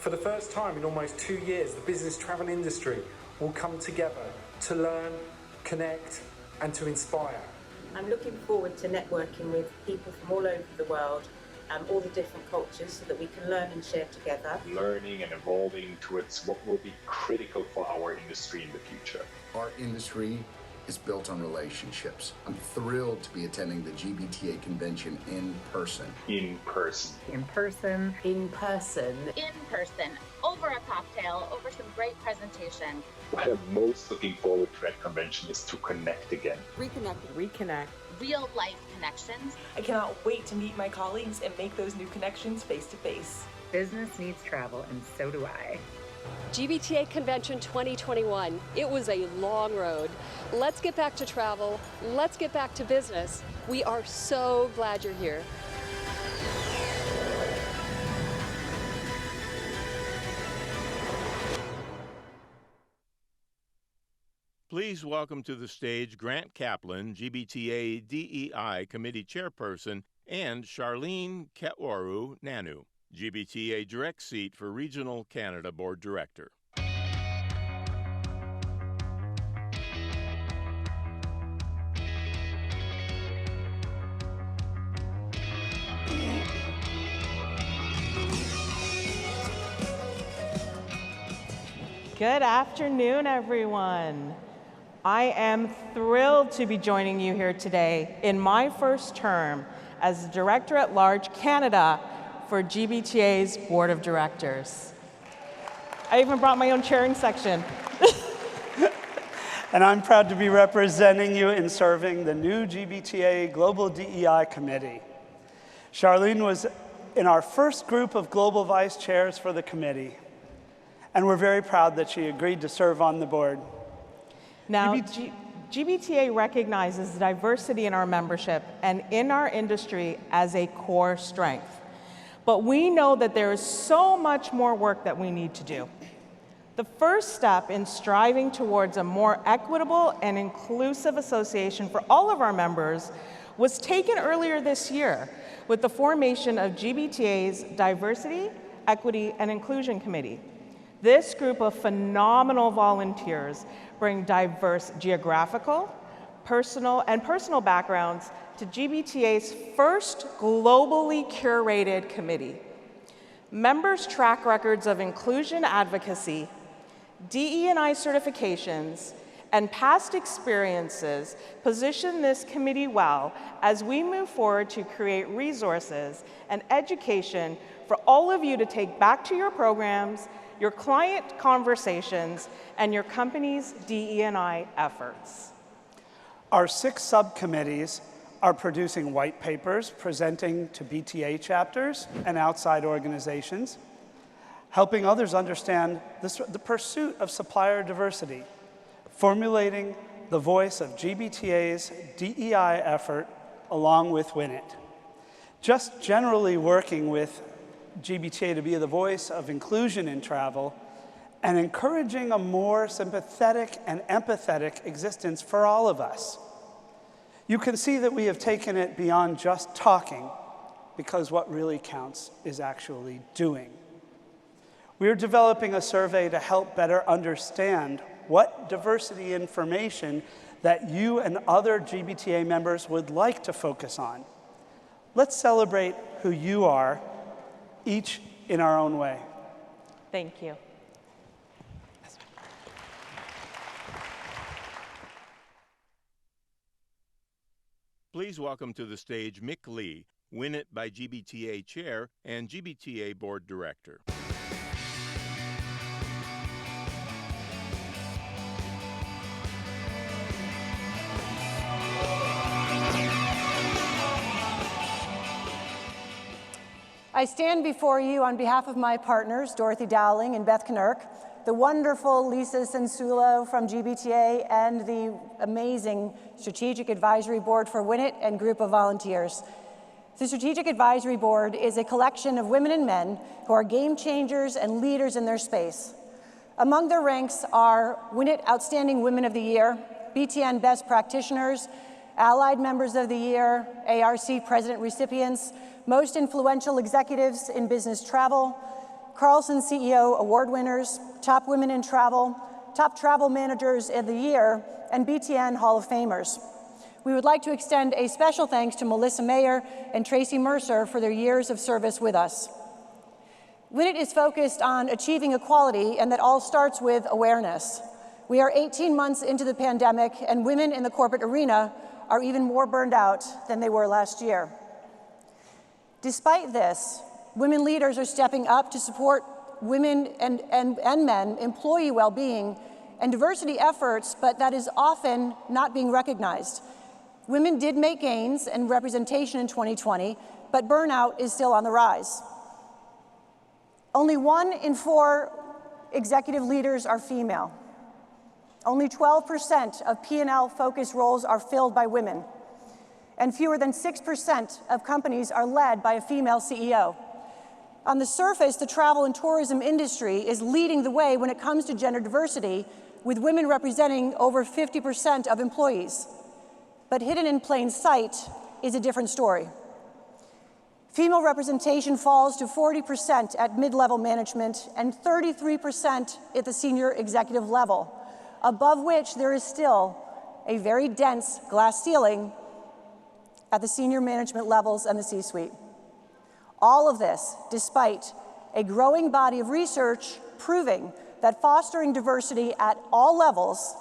For the first time in almost 2 years, the business travel industry will come together to learn, connect, and to inspire. I'm looking forward to networking with people from all over the world, all the different cultures, so that we can learn and share together. Learning and evolving towards what will be critical for our industry in the future. Our industry is built on relationships. I'm thrilled to be attending the GBTA convention in person. In person. In person. In person. In person. Over a cocktail, over some great presentation. What I'm most looking forward to at convention is to connect again. Reconnect. Real life connections. I cannot wait to meet my colleagues and make those new connections face to face. Business needs travel, and so do I. GBTA Convention 2021. It was a long road. Let's get back to travel. Let's get back to business. We are so glad you're here. Please welcome to the stage Grant Kaplan, GBTA DEI Committee Chairperson, and Charlene Ketwaru Nanu, GBTA Direct Seat for Regional Canada Board Director. Good afternoon, everyone. I am thrilled to be joining you here today in my first term as Director at Large Canada for GBTA's Board of Directors. I even brought my own chairing section. And I'm proud to be representing you in serving the new GBTA Global DEI Committee. Charlene was in our first group of Global Vice Chairs for the committee, and we're very proud that she agreed to serve on the board. Now, GBTA recognizes the diversity in our membership and in our industry as a core strength. But we know that there is so much more work that we need to do. The first step in striving towards a more equitable and inclusive association for all of our members was taken earlier this year with the formation of GBTA's Diversity, Equity, and Inclusion Committee. This group of phenomenal volunteers bring diverse geographical, personal backgrounds to GBTA's first globally curated committee. Members' track records of inclusion advocacy, DE&I certifications, and past experiences position this committee well as we move forward to create resources and education for all of you to take back to your programs, your client conversations, and your company's DE&I efforts. Our 6 subcommittees are producing white papers presenting to BTA chapters and outside organizations, helping others understand the pursuit of supplier diversity, formulating the voice of GBTA's DEI effort along with WINIT. Just generally working with GBTA to be the voice of inclusion in travel and encouraging a more sympathetic and empathetic existence for all of us. You can see that we have taken it beyond just talking, because what really counts is actually doing. We are developing a survey to help better understand what diversity information that you and other GBTA members would like to focus on. Let's celebrate who you are, each in our own way. Thank you. Please welcome to the stage Mick Lee, WINIT by GBTA Chair and GBTA Board Director. I stand before you on behalf of my partners, Dorothy Dowling and Beth Knirk, the wonderful Lisa Sensulo from GBTA, and the amazing Strategic Advisory Board for WINIT and group of volunteers. The Strategic Advisory Board is a collection of women and men who are game changers and leaders in their space. Among their ranks are WINIT Outstanding Women of the Year, BTN Best Practitioners, Allied Members of the Year, ARC President recipients, Most Influential Executives in Business Travel, Carlson CEO award winners, top women in travel, top travel managers of the year, and BTN Hall of Famers. We would like to extend a special thanks to Melissa Mayer and Tracy Mercer for their years of service with us. WINIT is focused on achieving equality, and that all starts with awareness. We are 18 months into the pandemic, and women in the corporate arena are even more burned out than they were last year. Despite this, women leaders are stepping up to support women and men employee well-being and diversity efforts, but that is often not being recognized. Women did make gains in representation in 2020, but burnout is still on the rise. Only 1 in 4 executive leaders are female. Only 12% of P&L-focused roles are filled by women, and fewer than 6% of companies are led by a female CEO. On the surface, the travel and tourism industry is leading the way when it comes to gender diversity, with women representing over 50% of employees. But hidden in plain sight is a different story. Female representation falls to 40% at mid-level management and 33% at the senior executive level, above which there is still a very dense glass ceiling at the senior management levels and the C-suite. All of this despite a growing body of research proving that fostering diversity at all levels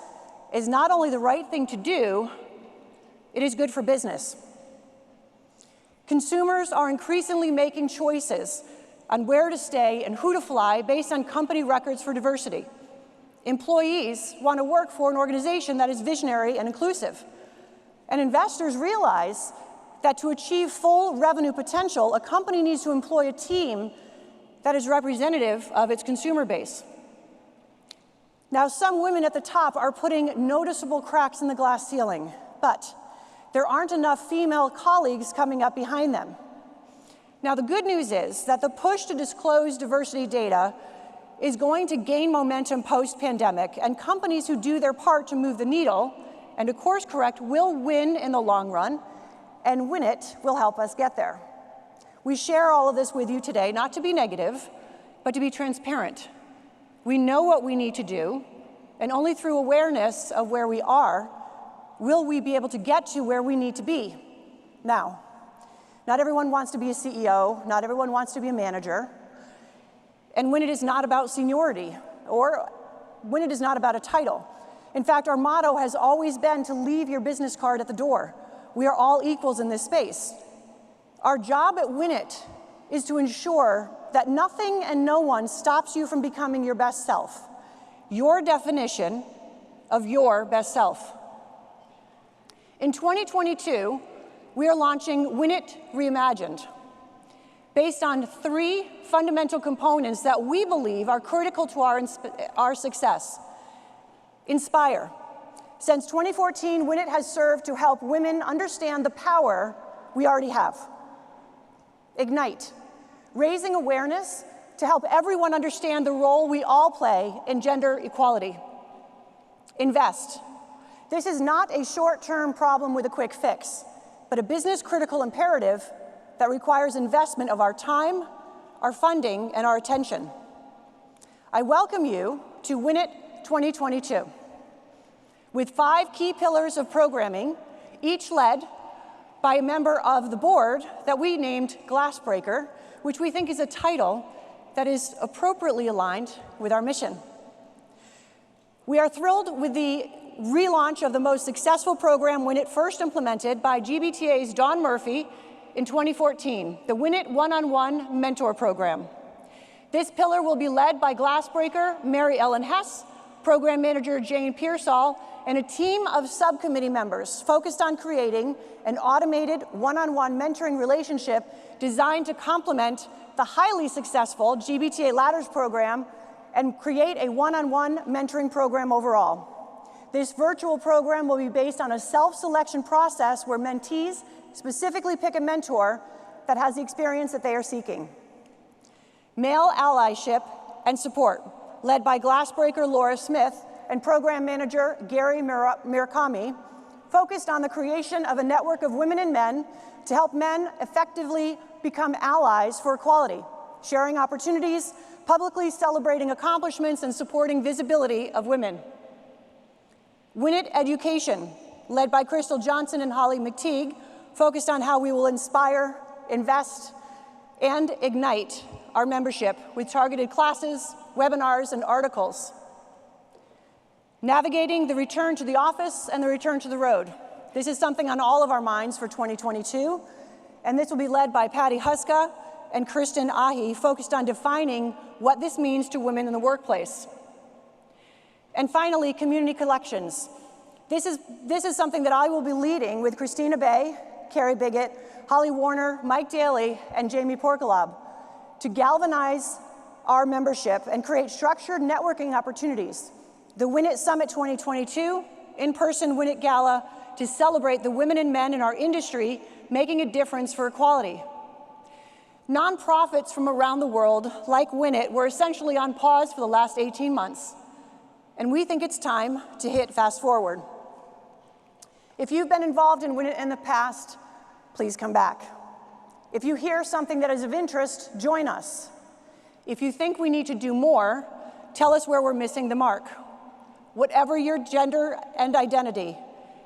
is not only the right thing to do, it is good for business. Consumers are increasingly making choices on where to stay and who to fly based on company records for diversity. Employees want to work for an organization that is visionary and inclusive. And investors realize that to achieve full revenue potential, a company needs to employ a team that is representative of its consumer base. Now, some women at the top are putting noticeable cracks in the glass ceiling, but there aren't enough female colleagues coming up behind them. Now, the good news is that the push to disclose diversity data is going to gain momentum post-pandemic, and companies who do their part to move the needle and to course correct will win in the long run, and WINIT will help us get there. We share all of this with you today, not to be negative, but to be transparent. We know what we need to do, and only through awareness of where we are will we be able to get to where we need to be. Now, not everyone wants to be a CEO, not everyone wants to be a manager, and WINIT is not about seniority, or WINIT is not about a title. In fact, our motto has always been to leave your business card at the door. We are all equals in this space. Our job at WINIT is to ensure that nothing and no one stops you from becoming your best self, your definition of your best self. In 2022, we are launching WINIT Reimagined, based on 3 fundamental components that we believe are critical to our success. Inspire. Since 2014, WINIT has served to help women understand the power we already have. Ignite. Raising awareness to help everyone understand the role we all play in gender equality. Invest. This is not a short-term problem with a quick fix, but a business-critical imperative that requires investment of our time, our funding, and our attention. I welcome you to WINIT 2022, with 5 key pillars of programming, each led by a member of the board that we named Glassbreaker, which we think is a title that is appropriately aligned with our mission. We are thrilled with the relaunch of the most successful program WINIT first implemented by GBTA's Dawn Murphy in 2014, the WINIT One-on-One Mentor Program. This pillar will be led by Glassbreaker Mary Ellen Hess, Program Manager Jane Pearsall, and a team of subcommittee members focused on creating an automated one-on-one mentoring relationship designed to complement the highly successful GBTA Ladders program and create a one-on-one mentoring program overall. This virtual program will be based on a self-selection process where mentees specifically pick a mentor that has the experience that they are seeking. Male allyship and support, led by Glassbreaker Laura Smith and Program Manager Gary Murakami, focused on the creation of a network of women and men to help men effectively become allies for equality, sharing opportunities, publicly celebrating accomplishments and supporting visibility of women. Win It Education, led by Crystal Johnson and Holly McTeague, focused on how we will inspire, invest, and ignite our membership with targeted classes, webinars, and articles. Navigating the return to the office and the return to the road. This is something on all of our minds for 2022, and this will be led by Patty Huska and Kristen Ahi, focused on defining what this means to women in the workplace. And finally, community collections. This is something that I will be leading with Christina Bay, Carrie Biggett, Holly Warner, Mike Daly, and Jamie Porkalob to galvanize our membership and create structured networking opportunities. The Win It Summit 2022, in-person Win It Gala, to celebrate the women and men in our industry making a difference for equality. Nonprofits from around the world, like Win It, were essentially on pause for the last 18 months, and we think it's time to hit fast forward. If you've been involved in Win It in the past, please come back. If you hear something that is of interest, join us. If you think we need to do more, tell us where we're missing the mark. Whatever your gender and identity,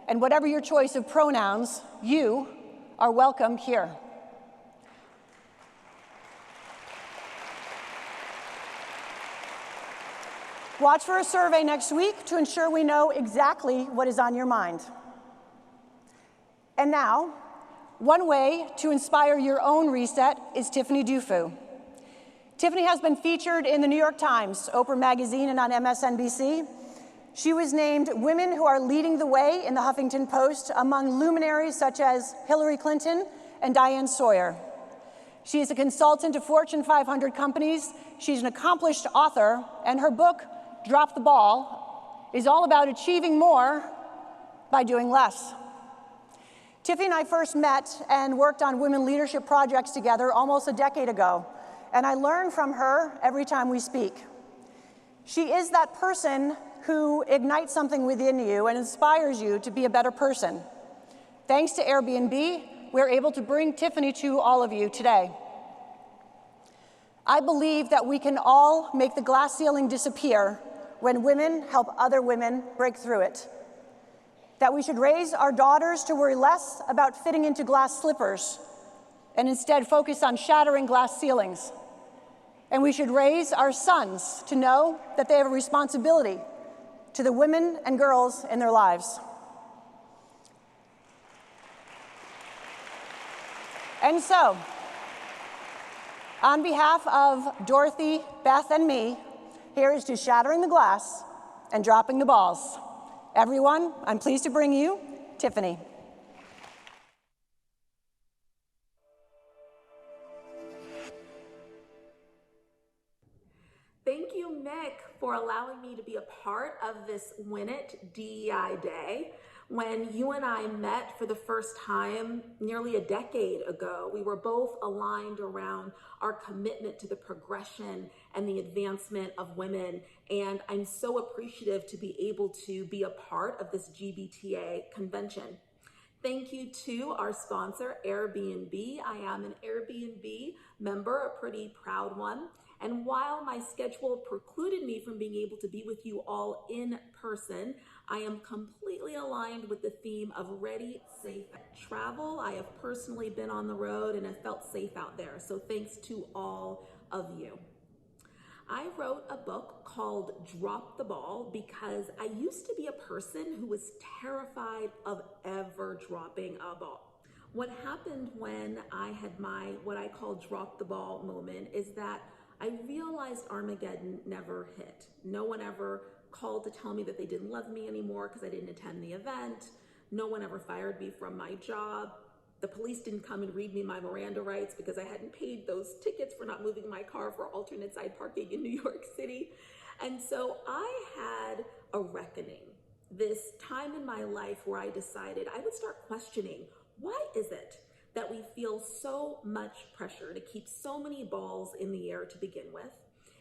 and whatever your choice of pronouns, you are welcome here. Watch for a survey next week to ensure we know exactly what is on your mind. And now, one way to inspire your own reset is Tiffany Dufu. Tiffany has been featured in the New York Times, Oprah Magazine, and on MSNBC. She was named Women Who Are Leading the Way in the Huffington Post among luminaries such as Hillary Clinton and Diane Sawyer. She is a consultant to Fortune 500 companies. She's an accomplished author, and her book, Drop the Ball, is all about achieving more by doing less. Tiffany and I first met and worked on women leadership projects together almost a decade ago, and I learn from her every time we speak. She is that person who ignites something within you and inspires you to be a better person. Thanks to Airbnb, we're able to bring Tiffany to all of you today. I believe that we can all make the glass ceiling disappear when women help other women break through it. That we should raise our daughters to worry less about fitting into glass slippers and instead focus on shattering glass ceilings. And we should raise our sons to know that they have a responsibility to the women and girls in their lives. And so, on behalf of Dorothy, Beth, and me, here is to shattering the glass and dropping the balls. Everyone, I'm pleased to bring you Tiffany. Thank you, Mick, for allowing me to be a part of this Win It DEI Day. When you and I met for the first time nearly a decade ago, we were both aligned around our commitment to the progression and the advancement of women. And I'm so appreciative to be able to be a part of this GBTA convention. Thank you to our sponsor, Airbnb. I am an Airbnb member, a pretty proud one. And while my schedule precluded me from being able to be with you all in person, I am completely aligned with the theme of ready, safe travel. I have personally been on the road and have felt safe out there. So thanks to all of you. I wrote a book called Drop the Ball because I used to be a person who was terrified of ever dropping a ball. What happened when I had my, what I call drop the ball moment, is that I realized Armageddon never hit. No one ever called to tell me that they didn't love me anymore because I didn't attend the event. No one ever fired me from my job. The police didn't come and read me my Miranda rights because I hadn't paid those tickets for not moving my car for alternate side parking in New York City. And so I had a reckoning, this time in my life where I decided I would start questioning, why is it that we feel so much pressure to keep so many balls in the air to begin with?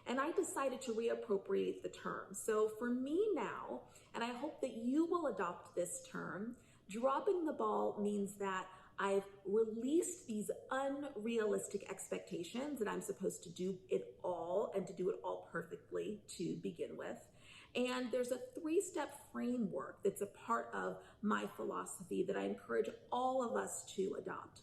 And I decided to reappropriate the term. So for me now, and I hope that you will adopt this term, dropping the ball means that I've released these unrealistic expectations that I'm supposed to do it all and to do it all perfectly to begin with. And there's a 3-step framework that's a part of my philosophy that I encourage all of us to adopt.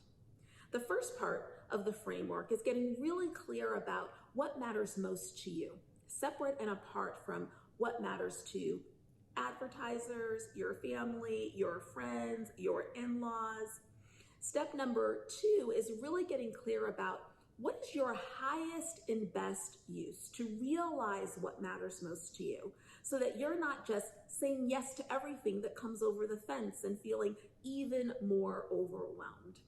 The first part of the framework is getting really clear about what matters most to you, separate and apart from what matters to advertisers, your family, your friends, your in-laws. Step number 2 is really getting clear about what is your highest and best use, to realize what matters most to you so that you're not just saying yes to everything that comes over the fence and feeling even more overwhelmed.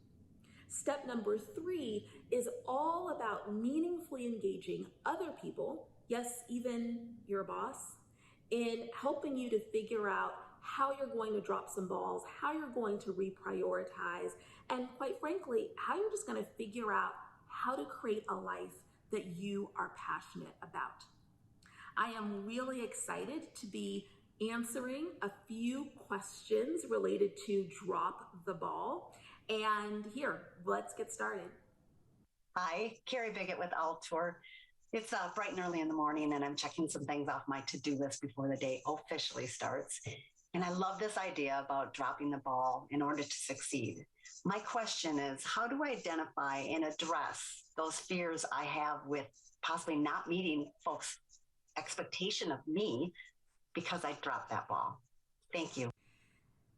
Step number 3 is all about meaningfully engaging other people, yes, even your boss, in helping you to figure out how you're going to drop some balls, how you're going to reprioritize, and quite frankly, how you're just going to figure out how to create a life that you are passionate about. I am really excited to be answering a few questions related to drop the ball. And here, let's get started. Hi, Carrie Biggett with Altour. It's bright and early in the morning, and I'm checking some things off my to-do list before the day officially starts. And I love this idea about dropping the ball in order to succeed. My question is, how do I identify and address those fears I have with possibly not meeting folks' expectation of me because I dropped that ball? Thank you.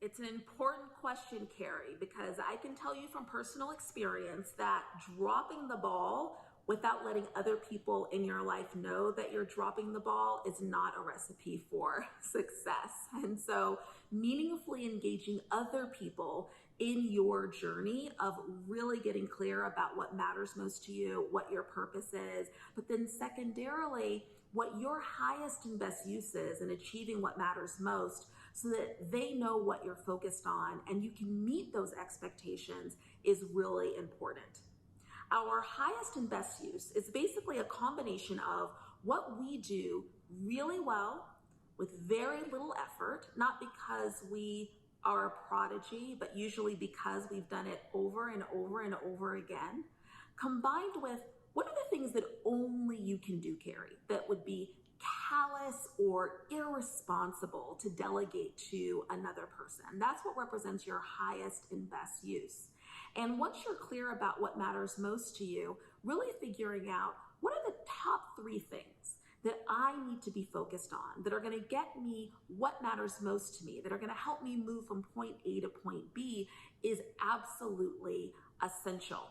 It's an important question, Carrie, because I can tell you from personal experience that dropping the ball without letting other people in your life know that you're dropping the ball is not a recipe for success. And so meaningfully engaging other people in your journey of really getting clear about what matters most to you, what your purpose is, but then secondarily, what your highest and best use is in achieving what matters most so that they know what you're focused on and you can meet those expectations is really important. Our highest and best use is basically a combination of what we do really well with very little effort, not because we are a prodigy, but usually because we've done it over and over and over again, combined with what are the things that only you can do, Carrie, that would be callous or irresponsible to delegate to another person. That's what represents your highest and best use. And once you're clear about what matters most to you, really figuring out what are the top 3 things that I need to be focused on, that are going to get me what matters most to me, that are going to help me move from point A to point B is absolutely essential.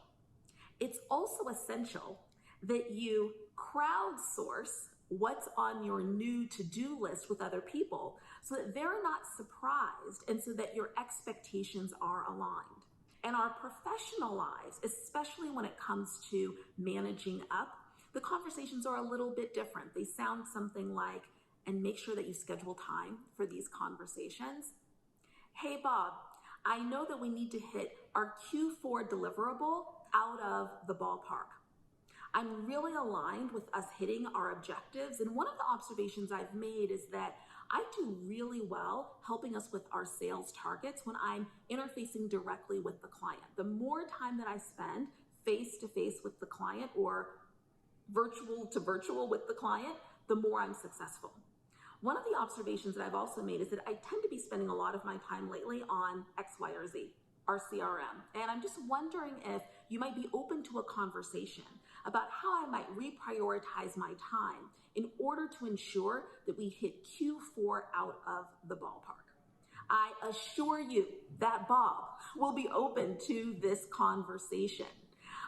It's also essential that you crowdsource what's on your new to-do list with other people so that they're not surprised and so that your expectations are aligned. In our professional lives, especially when it comes to managing up, the conversations are a little bit different. They sound something like, and make sure that you schedule time for these conversations. Hey, Bob, I know that we need to hit our Q4 deliverable out of the ballpark. I'm really aligned with us hitting our objectives. And one of the observations I've made is that I do really well helping us with our sales targets when I'm interfacing directly with the client. The more time that I spend face-to-face with the client or virtual to virtual with the client, the more I'm successful. One of the observations that I've also made is that I tend to be spending a lot of my time lately on X, Y, or Z, our CRM. And I'm just wondering if you might be open to a conversation about how I might reprioritize my time in order to ensure that we hit Q4 out of the ballpark. I assure you that Bob will be open to this conversation.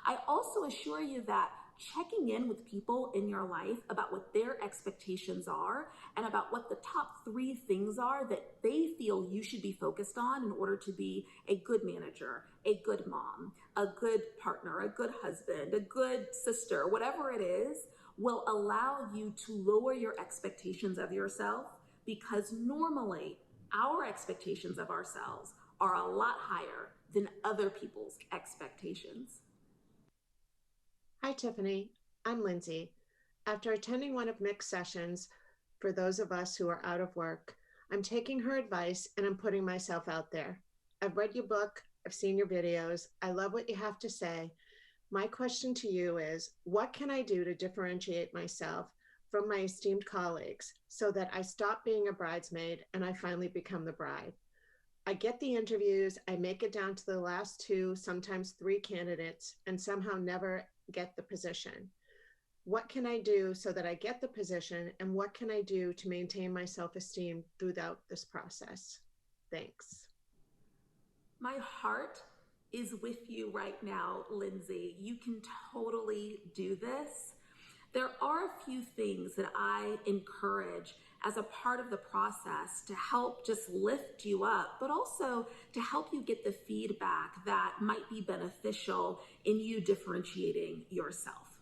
I also assure you that checking in with people in your life about what their expectations are and about what the top 3 things are that they feel you should be focused on in order to be a good manager, a good mom, a good partner, a good husband, a good sister, whatever it is, will allow you to lower your expectations of yourself because normally our expectations of ourselves are a lot higher than other people's expectations. Hi, Tiffany. I'm Lindsay. After attending one of Mick's sessions, for those of us who are out of work, I'm taking her advice and I'm putting myself out there. I've read your book, I've seen your videos. I love what you have to say. My question to you is, what can I do to differentiate myself from my esteemed colleagues so that I stop being a bridesmaid and I finally become the bride? I get the interviews, I make it down to the last 2, sometimes 3 candidates, and somehow never get the position. What can I do so that I get the position, and what can I do to maintain my self-esteem throughout this process? Thanks. My heart is with you right now, Lindsay. You can totally do this. There are a few things that I encourage as a part of the process to help just lift you up, but also to help you get the feedback that might be beneficial in you differentiating yourself.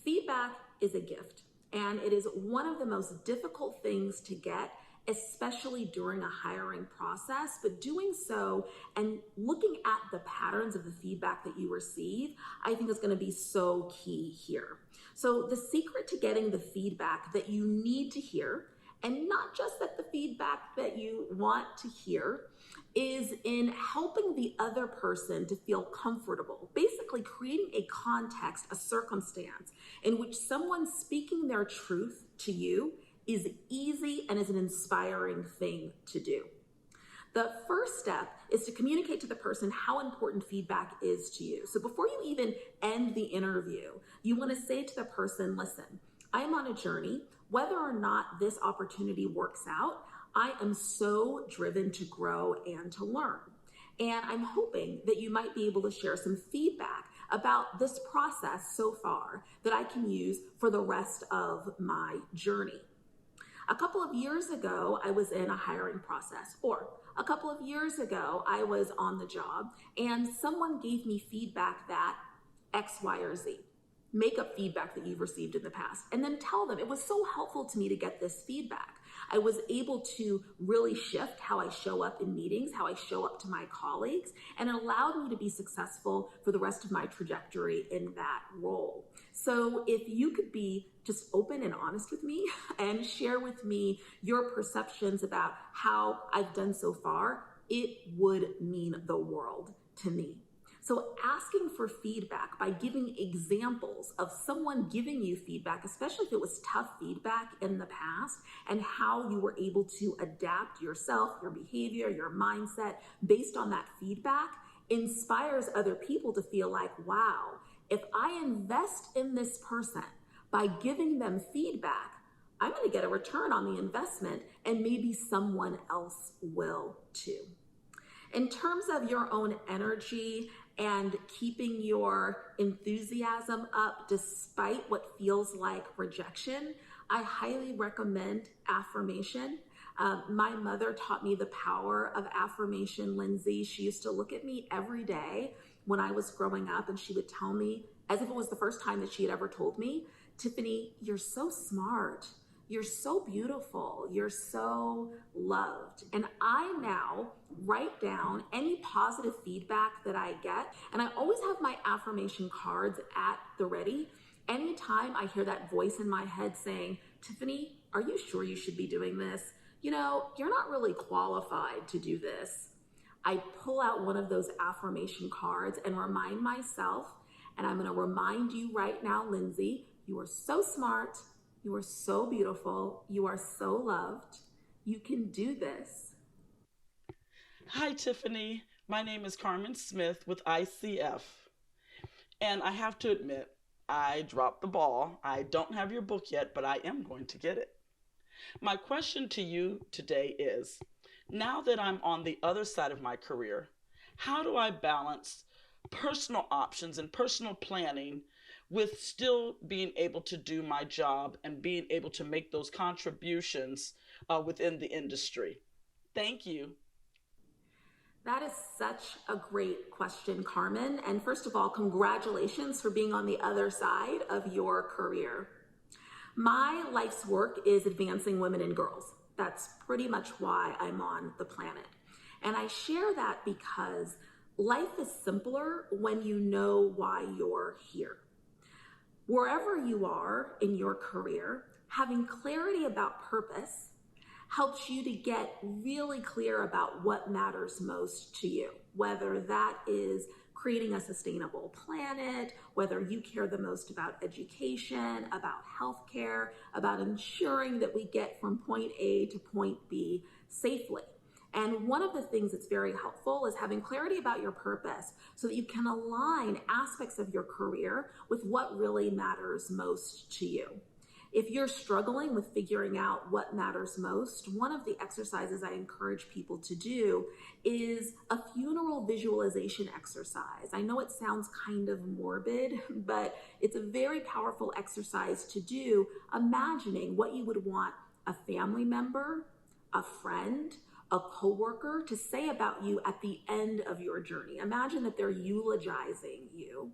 Feedback is a gift, and it is one of the most difficult things to get, especially during a hiring process, but doing so and looking at the patterns of the feedback that you receive, I think is going to be so key here. So the secret to getting the feedback that you need to hear, and not just that the feedback that you want to hear, is in helping the other person to feel comfortable, basically creating a context, a circumstance in which someone speaking their truth to you is easy and is an inspiring thing to do. The first step is to communicate to the person how important feedback is to you. So before you even end the interview, you want to say to the person, listen, I am on a journey. Whether or not this opportunity works out, I am so driven to grow and to learn. And I'm hoping that you might be able to share some feedback about this process so far that I can use for the rest of my journey. A couple of years ago, I was in a hiring process, or a couple of years ago, I was on the job and someone gave me feedback that X, Y, or Z. Make up feedback that you've received in the past and then tell them. It was so helpful to me to get this feedback. I was able to really shift how I show up in meetings, how I show up to my colleagues, and it allowed me to be successful for the rest of my trajectory in that role. So if you could be just open and honest with me and share with me your perceptions about how I've done so far, it would mean the world to me. So asking for feedback by giving examples of someone giving you feedback, especially if it was tough feedback in the past, and how you were able to adapt yourself, your behavior, your mindset based on that feedback, inspires other people to feel like, wow, if I invest in this person by giving them feedback, I'm going to get a return on the investment, and maybe someone else will too. In terms of your own energy and keeping your enthusiasm up despite what feels like rejection, I highly recommend affirmation. My mother taught me the power of affirmation, Lindsay. She used to look at me every day when I was growing up, and she would tell me, as if it was the first time that she had ever told me, Tiffany, you're so smart. You're so beautiful. You're so loved. And I now write down any positive feedback that I get. And I always have my affirmation cards at the ready. Anytime I hear that voice in my head saying, Tiffany, are you sure you should be doing this? You know, you're not really qualified to do this. I pull out one of those affirmation cards and remind myself, and I'm going to remind you right now, Lindsay, you are so smart. You are so beautiful. You are so loved. You can do this. Hi, Tiffany. My name is Carmen Smith with ICF. And I have to admit, I dropped the ball. I don't have your book yet, but I am going to get it. My question to you today is, now that I'm on the other side of my career, how do I balance personal options and personal planning with still being able to do my job and being able to make those contributions within the industry? Thank you. That is such a great question, Carmen. And first of all, congratulations for being on the other side of your career. My life's work is advancing women and girls. That's pretty much why I'm on the planet. And I share that because life is simpler when you know why you're here. Wherever you are in your career, having clarity about purpose, helps you to get really clear about what matters most to you, whether that is creating a sustainable planet, whether you care the most about education, about healthcare, about ensuring that we get from point A to point B safely. And one of the things that's very helpful is having clarity about your purpose so that you can align aspects of your career with what really matters most to you. If you're struggling with figuring out what matters most, one of the exercises I encourage people to do is a funeral visualization exercise. I know it sounds kind of morbid, but it's a very powerful exercise to do, imagining what you would want a family member, a friend, a coworker to say about you at the end of your journey. Imagine that they're eulogizing you.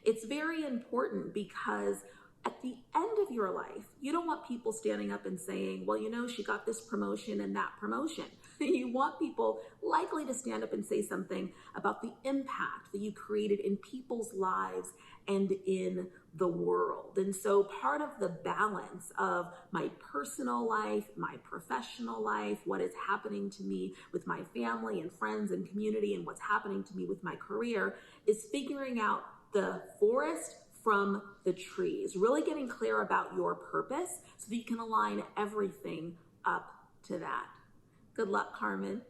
It's very important because at the end of your life, you don't want people standing up and saying, well, you know, she got this promotion and that promotion. You want people likely to stand up and say something about the impact that you created in people's lives and in the world. And so part of the balance of my personal life, my professional life, what is happening to me with my family and friends and community, and what's happening to me with my career is figuring out the forest from the trees, really getting clear about your purpose so that you can align everything up to that. Good luck, Carmen.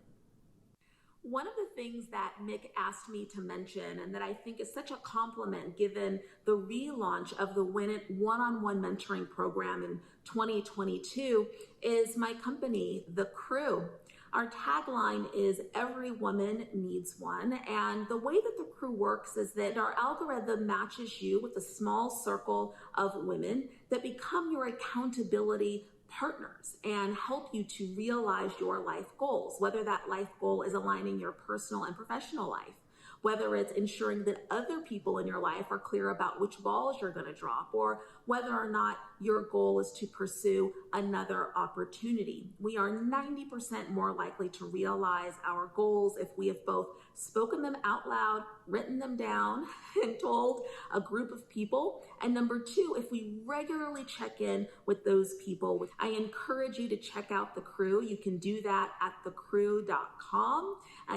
One of the things that Mick asked me to mention, and that I think is such a compliment given the relaunch of the Win It one-on-one mentoring program in 2022, is my company, The Crew. Our tagline is every woman needs one. And the way that The Crew works is that our algorithm matches you with a small circle of women that become your accountability partners and help you to realize your life goals, whether that life goal is aligning your personal and professional life, whether it's ensuring that other people in your life are clear about which balls you're going to drop, or whether or not your goal is to pursue another opportunity. We are 90% more likely to realize our goals if we have both spoken them out loud, written them down, and told a group of people. And number two, if we regularly check in with those people. I encourage you to check out The Crew. You can do that at thecrew.com.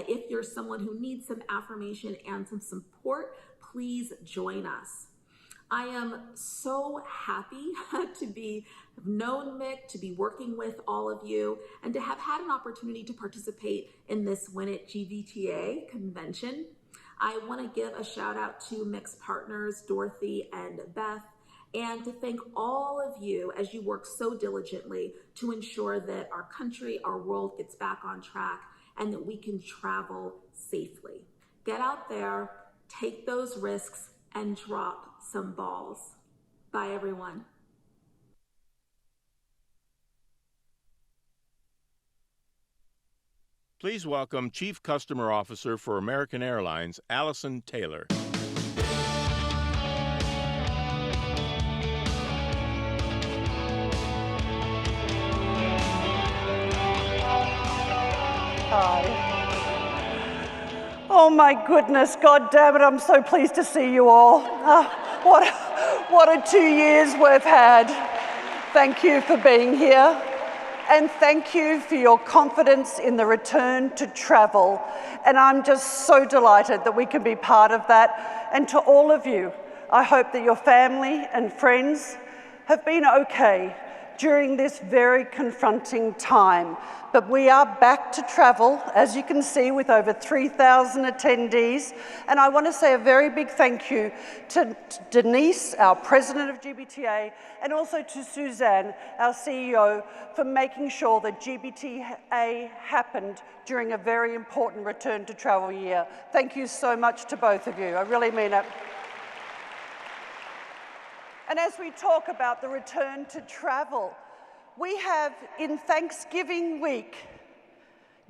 If you're someone who needs some affirmation and some support, please join us. I am so happy to have known Mick, to be working with all of you, and to have had an opportunity to participate in this Win It GBTA convention. I want to give a shout out to Mick's partners, Dorothy and Beth, and to thank all of you as you work so diligently to ensure that our country, our world gets back on track and that we can travel safely. Get out there, take those risks, and drop some balls. Bye, everyone. Please welcome Chief Customer Officer for American Airlines, Allison Taylor. Hi. Oh my goodness, God damn it, I'm so pleased to see you all. What a 2 years we've had. Thank you for being here. And thank you for your confidence in the return to travel. And I'm just so delighted that we can be part of that. And to all of you, I hope that your family and friends have been okay during this very confronting time. But we are back to travel, as you can see, with over 3,000 attendees. And I want to say a very big thank you to Denise, our president of GBTA, and also to Suzanne, our CEO, for making sure that GBTA happened during a very important return to travel year. Thank you so much to both of you. I really mean it. And as we talk about the return to travel, we have in Thanksgiving week,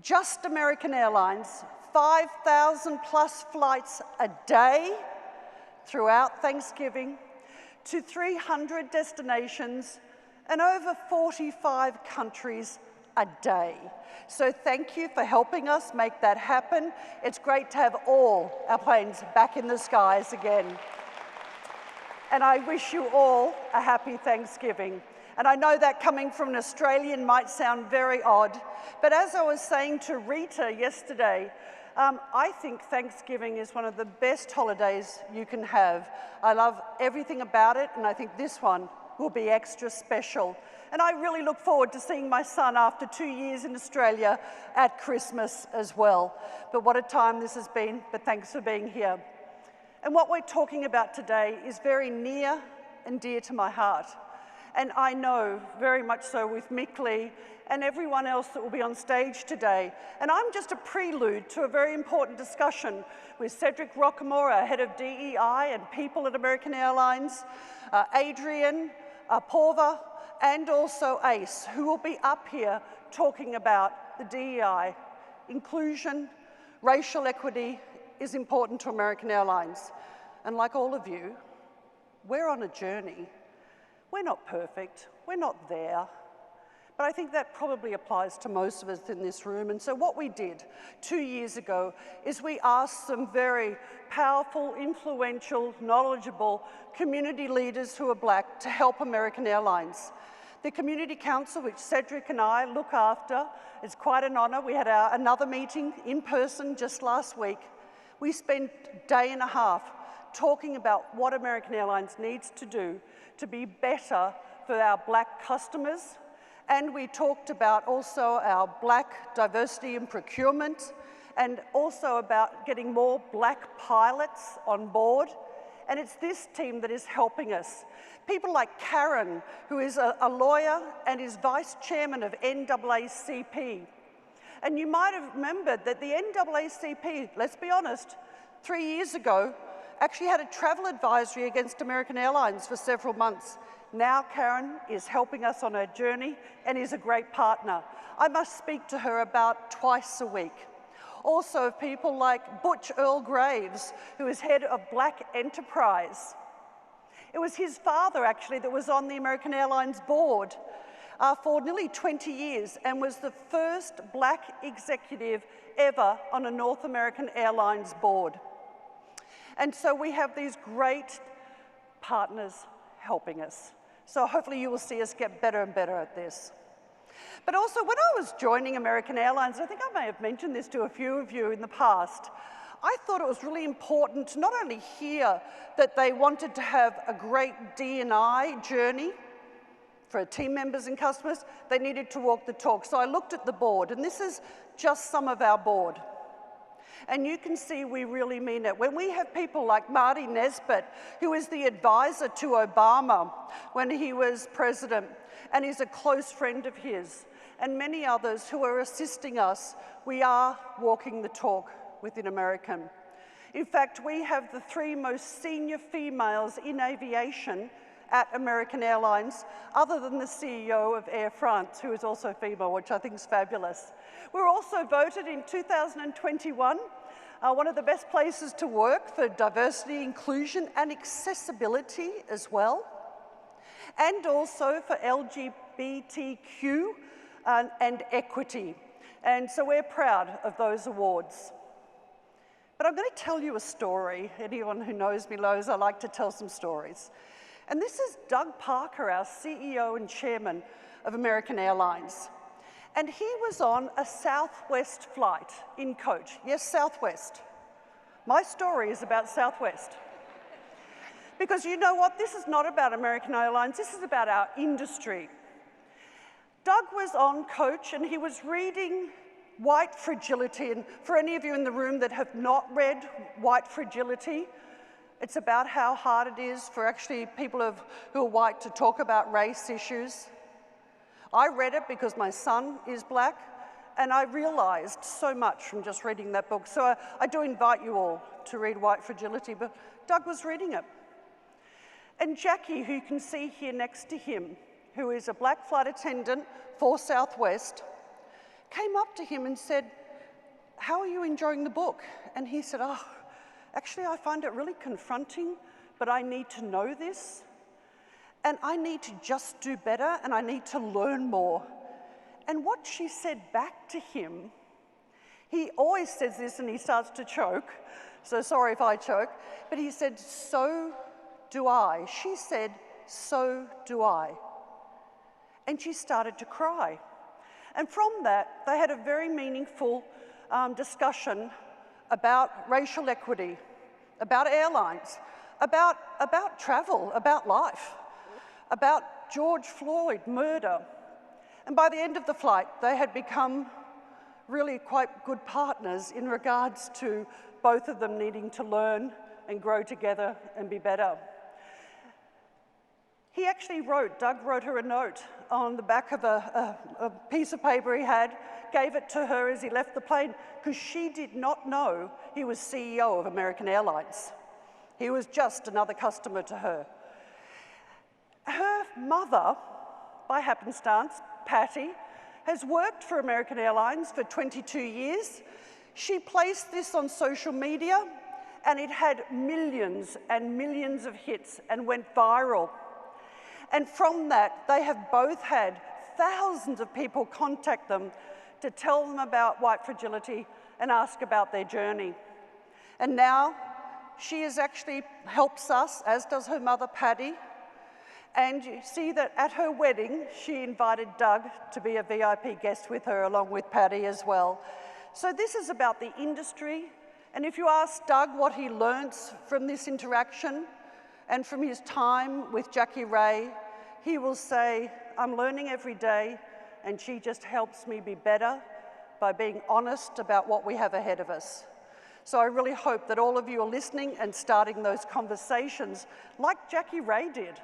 just American Airlines, 5,000 plus flights a day throughout Thanksgiving to 300 destinations and over 45 countries a day. So thank you for helping us make that happen. It's great to have all our planes back in the skies again. And I wish you all a happy Thanksgiving. And I know that coming from an Australian might sound very odd, but as I was saying to Rita yesterday, I think Thanksgiving is one of the best holidays you can have. I love everything about it, and I think this one will be extra special. And I really look forward to seeing my son after 2 years in Australia at Christmas as well. But what a time this has been, but thanks for being here. And what we're talking about today is very near and dear to my heart. And I know very much so with Mick Lee and everyone else that will be on stage today. And I'm just a prelude to a very important discussion with Cedric Rockamore, our head of DEI and people at American Airlines, Adrian Porva, and also Ace, who will be up here talking about the DEI. Inclusion, racial equity is important to American Airlines. And like all of you, we're on a journey. We're not perfect, we're not there. But I think that probably applies to most of us in this room. And so what we did 2 years ago is we asked some very powerful, influential, knowledgeable community leaders who are Black to help American Airlines. The Community Council, which Cedric and I look after, is quite an honor. We had another meeting in person just last week. We spent a day and a half talking about what American Airlines needs to do to be better for our Black customers. And we talked about also our Black diversity in procurement and also about getting more Black pilots on board. And it's this team that is helping us. People like Karen, who is a lawyer and is vice chairman of NAACP. And you might have remembered that the NAACP, let's be honest, 3 years ago, actually had a travel advisory against American Airlines for several months. Now Karen is helping us on her journey and is a great partner. I must speak to her about twice a week. Also people like Butch Earl Graves, who is head of Black Enterprise. It was his father actually that was on the American Airlines board for nearly 20 years and was the first Black executive ever on a North American Airlines board. And so we have these great partners helping us. So hopefully you will see us get better and better at this. But also when I was joining American Airlines, I think I may have mentioned this to a few of you in the past, I thought it was really important to not only hear that they wanted to have a great D&I journey for team members and customers, they needed to walk the talk. So I looked at the board, and this is just some of our board. And you can see we really mean it. When we have people like Marty Nesbitt, who is the advisor to Obama when he was president, and is a close friend of his, and many others who are assisting us, we are walking the talk within American. In fact, we have the 3 most senior females in aviation at American Airlines, other than the CEO of Air France, who is also female, which I think is fabulous. We were also voted in 2021 one of the best places to work for diversity, inclusion, and accessibility as well, and also for LGBTQ and equity. And so we're proud of those awards. But I'm going to tell you a story. Anyone who knows me knows I like to tell some stories. And this is Doug Parker, our CEO and chairman of American Airlines. And he was on a Southwest flight in coach. Yes, Southwest. My story is about Southwest. Because you know what? This is not about American Airlines. This is about our industry. Doug was on coach and he was reading White Fragility. And for any of you in the room that have not read White Fragility, it's about how hard it is for actually people who are white to talk about race issues. I read it because my son is Black, and I realized so much from just reading that book. So I do invite you all to read White Fragility, but Doug was reading it. And Jackie, who you can see here next to him, who is a Black flight attendant for Southwest, came up to him and said, "How are you enjoying the book?" And he said, "Oh, actually I find it really confronting, but I need to know this. And I need to just do better, and I need to learn more." And what she said back to him, he always says this and he starts to choke, so sorry if I choke, but he said, "So do I." She said, "So do I." and she started to cry. And from that, they had a very meaningful discussion about racial equity, about airlines, about travel, about life, about George Floyd murder. And by the end of the flight, they had become really quite good partners in regards to both of them needing to learn and grow together and be better. He actually Doug wrote her a note on the back of a piece of paper he had, gave it to her as he left the plane, because she did not know he was CEO of American Airlines. He was just another customer to her. Her mother, by happenstance, Patty, has worked for American Airlines for 22 years. She placed this on social media, and it had millions and millions of hits and went viral. And from that, they have both had thousands of people contact them to tell them about white fragility and ask about their journey. And now she actually helps us, as does her mother, Patty. And you see that at her wedding, she invited Doug to be a VIP guest with her, along with Patty as well. So this is about the industry. And if you ask Doug what he learns from this interaction and from his time with Jackie Ray, he will say, I'm learning every day, and she just helps me be better by being honest about what we have ahead of us. So I really hope that all of you are listening and starting those conversations like Jackie Ray did.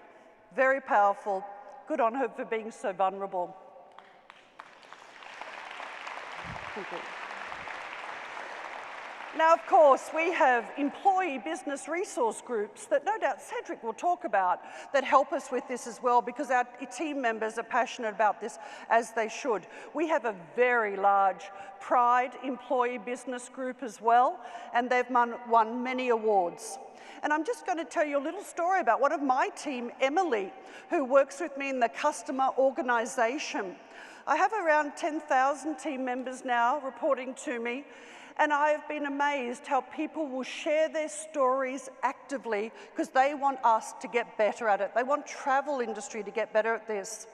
Very powerful. Good on her for being so vulnerable. Thank you. Now, of course, we have employee business resource groups that no doubt Cedric will talk about that help us with this as well, because our team members are passionate about this, as they should. We have a very large Pride employee business group as well, and they've won many awards. And I'm just going to tell you a little story about one of my team, Emily, who works with me in the customer organization. I have around 10,000 team members now reporting to me, and I've been amazed how people will share their stories actively because they want us to get better at it. They want travel industry to get better at this.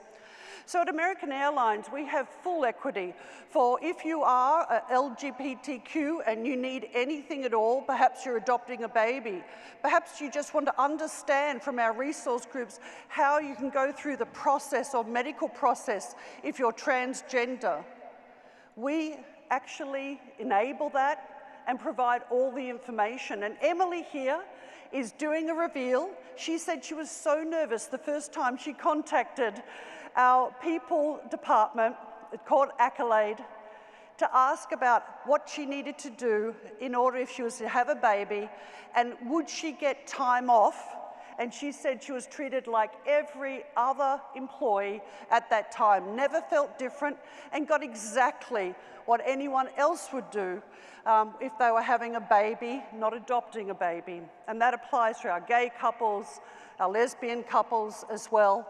So at American Airlines, we have full equity for if you are LGBTQ and you need anything at all, perhaps you're adopting a baby, perhaps you just want to understand from our resource groups how you can go through the process or medical process if you're transgender. We actually enable that and provide all the information. And Emily here is doing a reveal. She said she was so nervous the first time she contacted our people department, called Accolade, to ask about what she needed to do in order if she was to have a baby and would she get time off. And she said she was treated like every other employee at that time, never felt different, and got exactly what anyone else would do if they were having a baby, not adopting a baby. And that applies to our gay couples, our lesbian couples as well.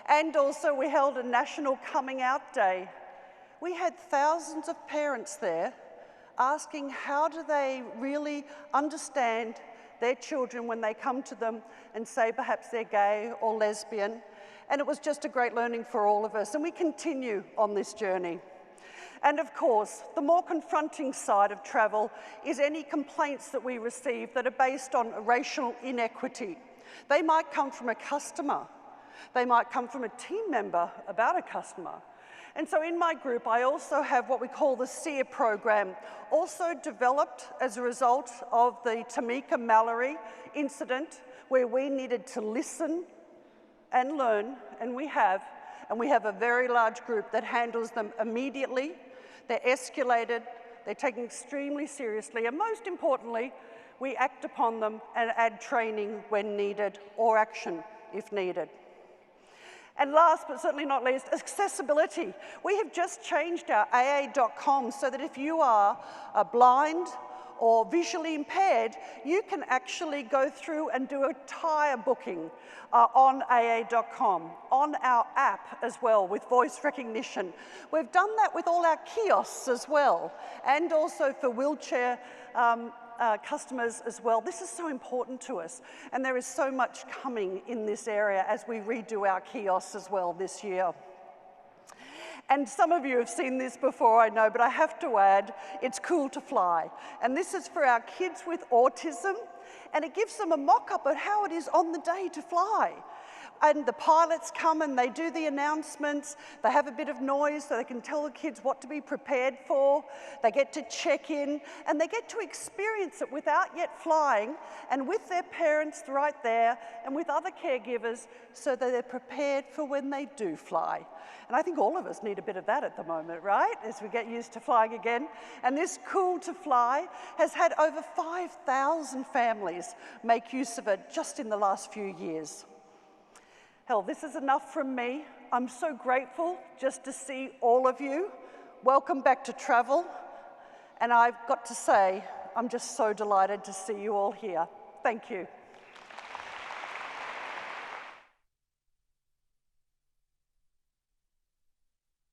And also we held a National Coming Out Day. We had thousands of parents there asking how do they really understand their children when they come to them and say perhaps they're gay or lesbian. And it was just a great learning for all of us, and we continue on this journey. And of course, the more confronting side of travel is any complaints that we receive that are based on racial inequity. They might come from a customer. They might come from a team member about a customer. And so in my group, I also have what we call the SEER program, also developed as a result of the Tamika Mallory incident, where we needed to listen and learn, and we have a very large group that handles them immediately. They're escalated, they're taken extremely seriously, and most importantly, we act upon them and add training when needed, or action if needed. And last but certainly not least, accessibility. We have just changed our AA.com so that if you are blind or visually impaired, you can actually go through and do a tire booking on AA.com, on our app as well with voice recognition. We've done that with all our kiosks as well, and also for wheelchair customers as well. This is so important to us, and there is so much coming in this area as we redo our kiosks as well this year. And some of you have seen this before, I know, but I have to add, it's cool to fly. And this is for our kids with autism, and it gives them a mock-up of how it is on the day to fly. And the pilots come and they do the announcements. They have a bit of noise so they can tell the kids what to be prepared for. They get to check in and they get to experience it without yet flying and with their parents right there and with other caregivers so that they're prepared for when they do fly. And I think all of us need a bit of that at the moment, right? As we get used to flying again. And this Cool to Fly has had over 5,000 families make use of it just in the last few years. Hell, this is enough from me. I'm so grateful just to see all of you. Welcome back to travel. And I've got to say, I'm just so delighted to see you all here. Thank you.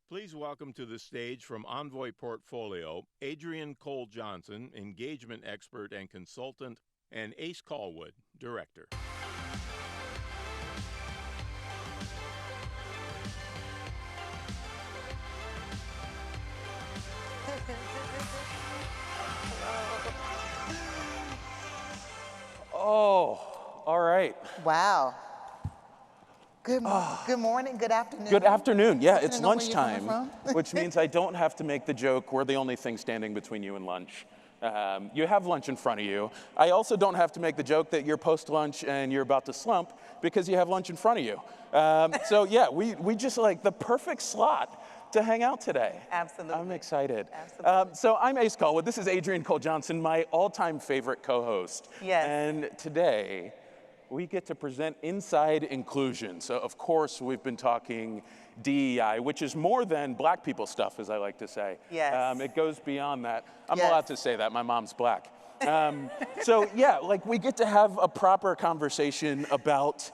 Please welcome to the stage from Envoy Portfolio, Adrienne Cole-Johnson, engagement expert and consultant, and Ace Callwood, director. Oh, all right. Wow. Good morning, good afternoon. Good afternoon. Yeah, it's know where you're coming lunchtime, from? which means I don't have to make the joke, we're the only thing standing between you and lunch. You have lunch in front of you. I also don't have to make the joke that you're post-lunch and you're about to slump because you have lunch in front of you. So yeah, we just like the perfect slot to hang out today. Absolutely. I'm excited. Absolutely. So I'm Ace Callwood. This is Adrienne Cole-Johnson, my all-time favorite co-host. Yes. And today, we get to present Inside Inclusion. So of course, we've been talking DEI, which is more than black people stuff, as I like to say. Yes. It goes beyond that. I'm Yes. allowed to say that, my mom's black. So yeah, like we get to have a proper conversation about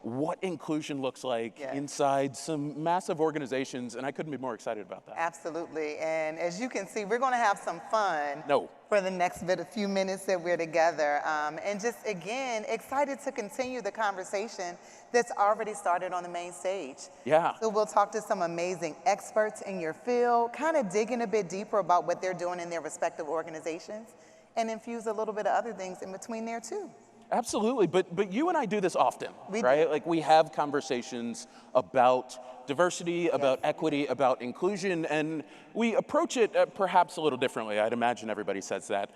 what inclusion looks like inside some massive organizations, and I couldn't be more excited about that. Absolutely, and as you can see, we're gonna have some fun No. for the next few minutes that we're together. And just, again, excited to continue the conversation that's already started on the main stage. Yeah. So we'll talk to some amazing experts in your field, kind of digging a bit deeper about what they're doing in their respective organizations, and infuse a little bit of other things in between there too. Absolutely, but you and I do this often, We right? do. Like we have conversations about diversity, about equity, about inclusion, and we approach it perhaps a little differently. I'd imagine everybody says that.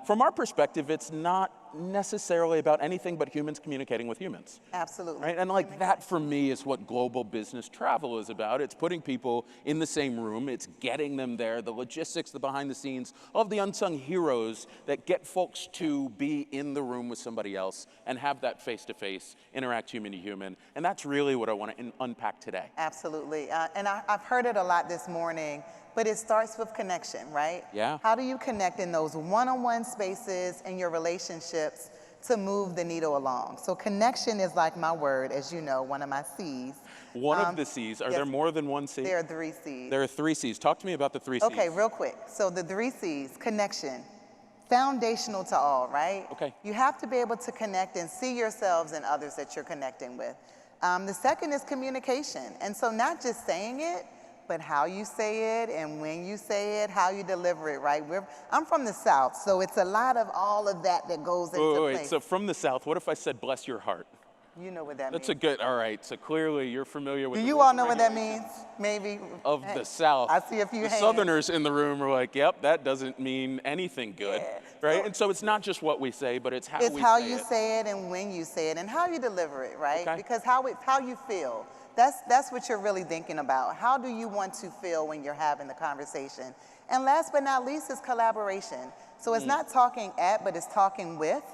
From our perspective, it's not necessarily about anything but humans communicating with humans. Absolutely. Right? And like that for me is what global business travel is about. It's putting people in the same room, it's getting them there, the logistics, the behind the scenes, all of the unsung heroes that get folks to be in the room with somebody else and have that face-to-face, interact human to human. And that's really what I want to unpack today. Absolutely, and I've heard it a lot this morning, but it starts with connection, right? Yeah. How do you connect in those one-on-one spaces in your relationships to move the needle along? So connection is like my word, as you know, one of my C's. One of the C's. Are there more than one C? There are 3 C's. There are 3 C's. Talk to me about the 3 C's. Okay, real quick. So the 3 C's, connection, foundational to all, right? Okay. You have to be able to connect and see yourselves and others that you're connecting with. The second is communication. And so not just saying it, but how you say it and when you say it, how you deliver it, right? I'm from the South, so it's a lot of all of that goes into Wait, place. so from the South, what if I said bless your heart? You know what that That's means. a good, all right, so clearly you're familiar with Do the you rules all and know what that means? regulations Maybe. of Hey, the South. I see a few The hands. Southerners in the room are like, yep, that doesn't mean anything good, right? And so it's not just what we say, but it's how It's we how say you it. say it and when you say it and how you deliver it, right? Okay. Because how you feel, that's what you're really thinking about. How do you want to feel when you're having the conversation? And last but not least is collaboration. So it's not talking at, but it's talking with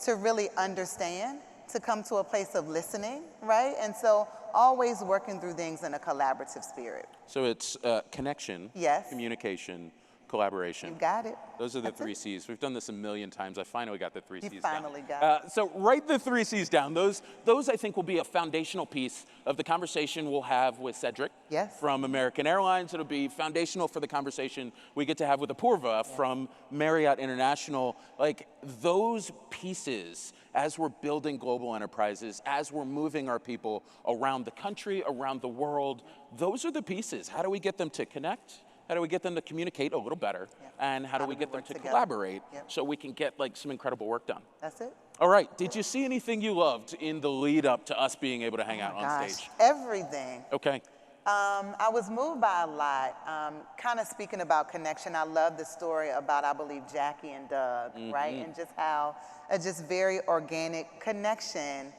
to really understand, to come to a place of listening, right? And so always working through things in a collaborative spirit. So it's connection, Yes. communication, collaboration. You got it. Those are the 3 C's. We've done this a million times. I finally got the 3 C's down. You finally got it. So write the 3 C's down. Those I think will be a foundational piece of the conversation we'll have with Cedric from American Airlines. It'll be foundational for the conversation we get to have with Apurva from Marriott International. Like those pieces, as we're building global enterprises, as we're moving our people around the country, around the world, those are the pieces. How do we get them to connect? How do we get them to communicate a little better? And how do we get them to collaborate so we can get like some incredible work done? That's it. All right, did you see anything you loved in the lead up to us being able to hang out on stage? Everything. Okay. I was moved by a lot. Kind of speaking about connection, I love the story about, I believe, Jackie and Doug, right? And just how a just very organic connection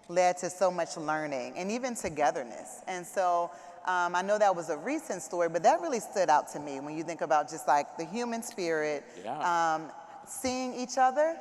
led to so much learning and even togetherness. And so I know that was a recent story, but that really stood out to me when you think about just like the human spirit, seeing each other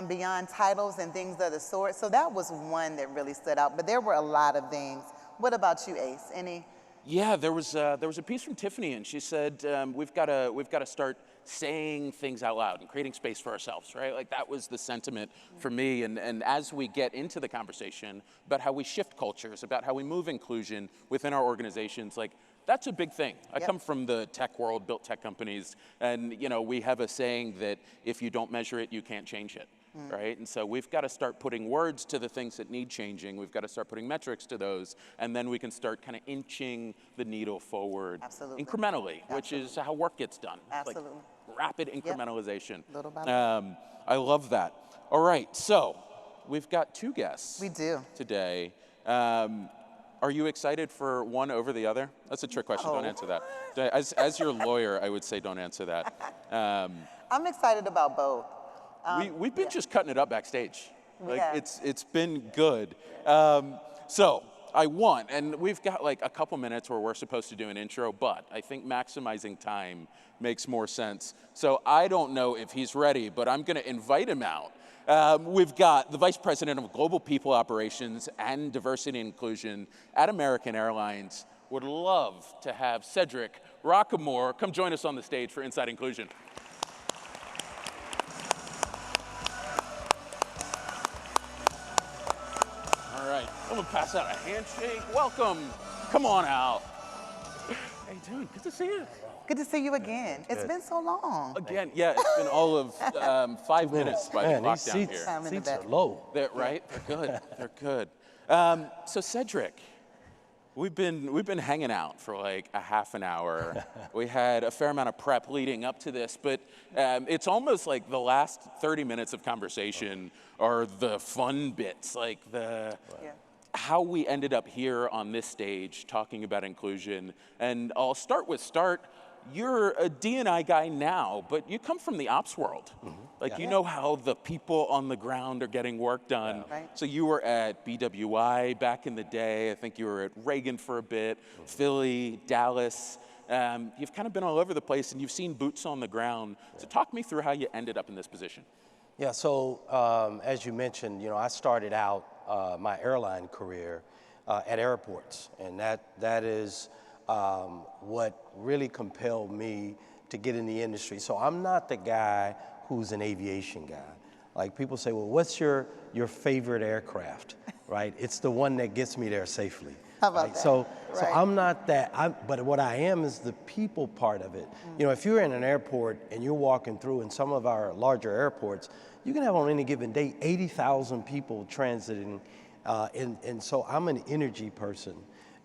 beyond titles and things of the sort. So that was one that really stood out, but there were a lot of things. What about you, Ace? Any? Yeah, there was a piece from Tiffany, and she said we've got to start saying things out loud and creating space for ourselves, right? Like that was the sentiment for me. And as we get into the conversation about how we shift cultures, about how we move inclusion within our organizations, like that's a big thing. I come from the tech world, built tech companies, and we have a saying that if you don't measure it, you can't change it. Right? And so we've got to start putting words to the things that need changing. We've got to start putting metrics to those, and then we can start kind of inching the needle forward incrementally, which is how work gets done. Absolutely. Like rapid incrementalization. Little by little. I love that. All right, so we've got 2 guests. We do. Today. Are you excited for one over the other? That's a trick question. Don't answer that. As your lawyer, I would say don't answer that. I'm excited about both. We've been just cutting it up backstage. Like it's been good. So I won, and we've got like a couple minutes where we're supposed to do an intro, but I think maximizing time makes more sense. So I don't know if he's ready, but I'm going to invite him out. We've got the Vice President of Global People Operations and Diversity and Inclusion at American Airlines. Would love to have Cedric Rockamore come join us on the stage for Inside Inclusion. I'm gonna pass out a handshake. Welcome. Come on out. How you doing? Good to see you. Good to see you again. It's been so long. Again, yeah, it's been all of 5 minutes by the clock down here. Seats are low. Right? They're good. They're good. So Cedric, we've been hanging out for like a half an hour. We had a fair amount of prep leading up to this, but it's almost like the last 30 minutes of conversation are the fun bits, like how we ended up here on this stage talking about inclusion. And I'll start with you're a D&I guy now, but you come from the ops world. Like you know how the people on the ground are getting work done. So you were at BWI back in the day. I think you were at Reagan for a bit, Philly, Dallas. You've kind of been all over the place, and you've seen boots on the ground. So talk me through how you ended up in this position. Yeah, so as you mentioned, I started out my airline career at airports, and that is what really compelled me to get in the industry. So I'm not the guy who's an aviation guy. Like people say, well, what's your favorite aircraft, right? It's the one that gets me there safely. How about that? So I'm not that, but what I am is the people part of it. If you're in an airport and you're walking through, in some of our larger airports, you can have on any given day 80,000 people transiting, and so I'm an energy person.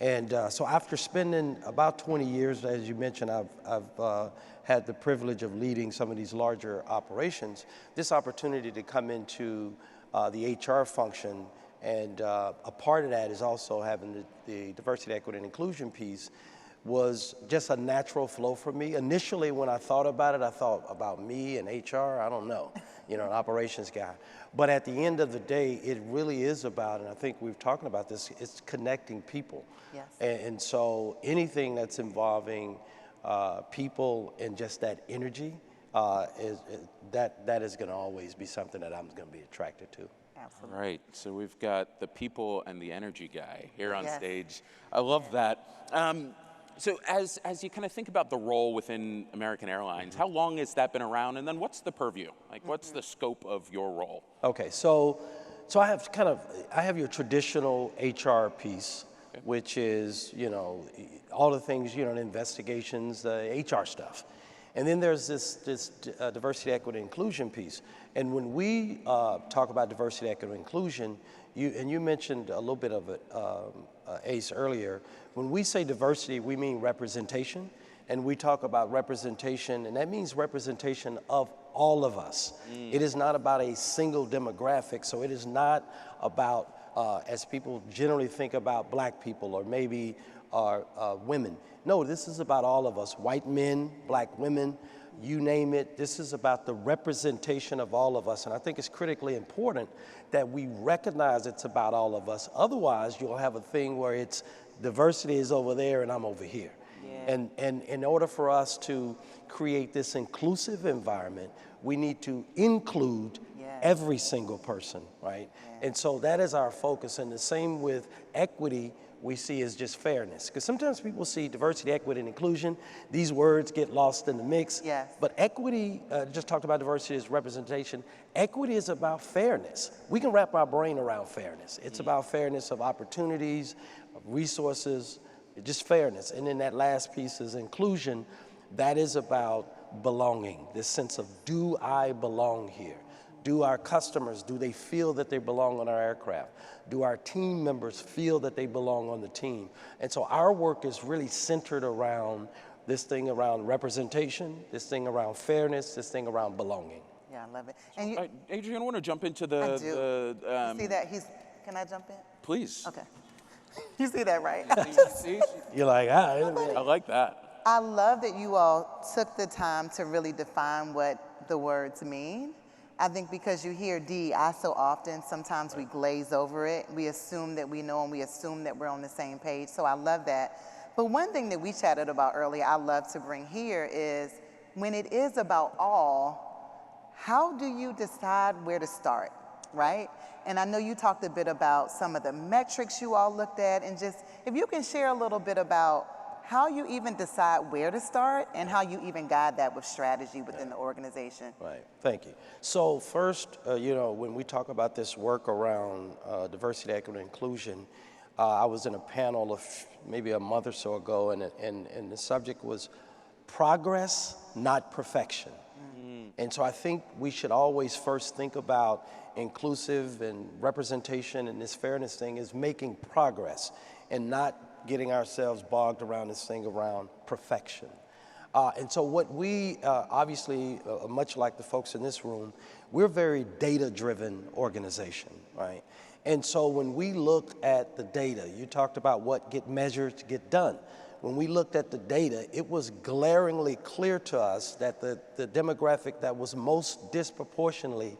And so after spending about 20 years, as you mentioned, I've had the privilege of leading some of these larger operations. This opportunity to come into the HR function, and a part of that is also having the diversity, equity, and inclusion piece, was just a natural flow for me. Initially, when I thought about it, I thought about me and HR, I don't know, an operations guy. But at the end of the day, it really is about, and I think we've talked about this, it's connecting people. Yes. And so anything that's involving people and just that energy, that is gonna always be something that I'm gonna be attracted to. Absolutely. Right, so we've got the people and the energy guy here on stage. I love that. So as you kind of think about the role within American Airlines, how long has that been around? And then what's the purview? Like, what's the scope of your role? Okay, so I have your traditional HR piece, which is, all the things, the investigations, the HR stuff. And then there's this diversity, equity, inclusion piece. And when we talk about diversity, equity, inclusion, you mentioned a little bit of it, Ace, earlier. When we say diversity, we mean representation. And we talk about representation, and that means representation of all of us. It is not about a single demographic, so it is not about, as people generally think about black people or maybe women. No, this is about all of us, white men, black women, you name it. This is about the representation of all of us, and I think it's critically important that we recognize it's about all of us. Otherwise, you'll have a thing where it's diversity is over there and I'm over here. And in order for us to create this inclusive environment, we need to include every single person, right? And so that is our focus. And the same with equity, we see as just fairness. Because sometimes people see diversity, equity, and inclusion. These words get lost in the mix. But equity, just talked about diversity as representation. Equity is about fairness. We can wrap our brain around fairness. It's about fairness of opportunities, of resources, just fairness. And then that last piece is inclusion. That is about belonging, this sense of, do I belong here? Do our customers, do they feel that they belong on our aircraft? Do our team members feel that they belong on the team? And so our work is really centered around this thing around representation, this thing around fairness, this thing around belonging. Yeah, I love it. And Adrian, I want to jump into the... you see that? Can I jump in? Please. Okay. You see that, right? You're like, I like that. I love that you all took the time to really define what the words mean. I think because you hear DEI so often, sometimes we glaze over it. We assume that we know and we assume that we're on the same page. So I love that. But one thing that we chatted about earlier, I love to bring here is when it is about all, how do you decide where to start, right? And I know you talked a bit about some of the metrics you all looked at, and just if you can share a little bit about how you even decide where to start and how you even guide that with strategy within the organization. Right, thank you. So first, when we talk about this work around diversity, equity, and inclusion, I was in a panel of maybe a month or so ago, and the subject was progress, not perfection. And so I think we should always first think about inclusive and representation and this fairness thing is making progress and not getting ourselves bogged around this thing around perfection. And so what we, obviously, much like the folks in this room, we're a very data-driven organization, right? And so when we look at the data, you talked about what get measured to get done. When we looked at the data, it was glaringly clear to us that the demographic that was most disproportionately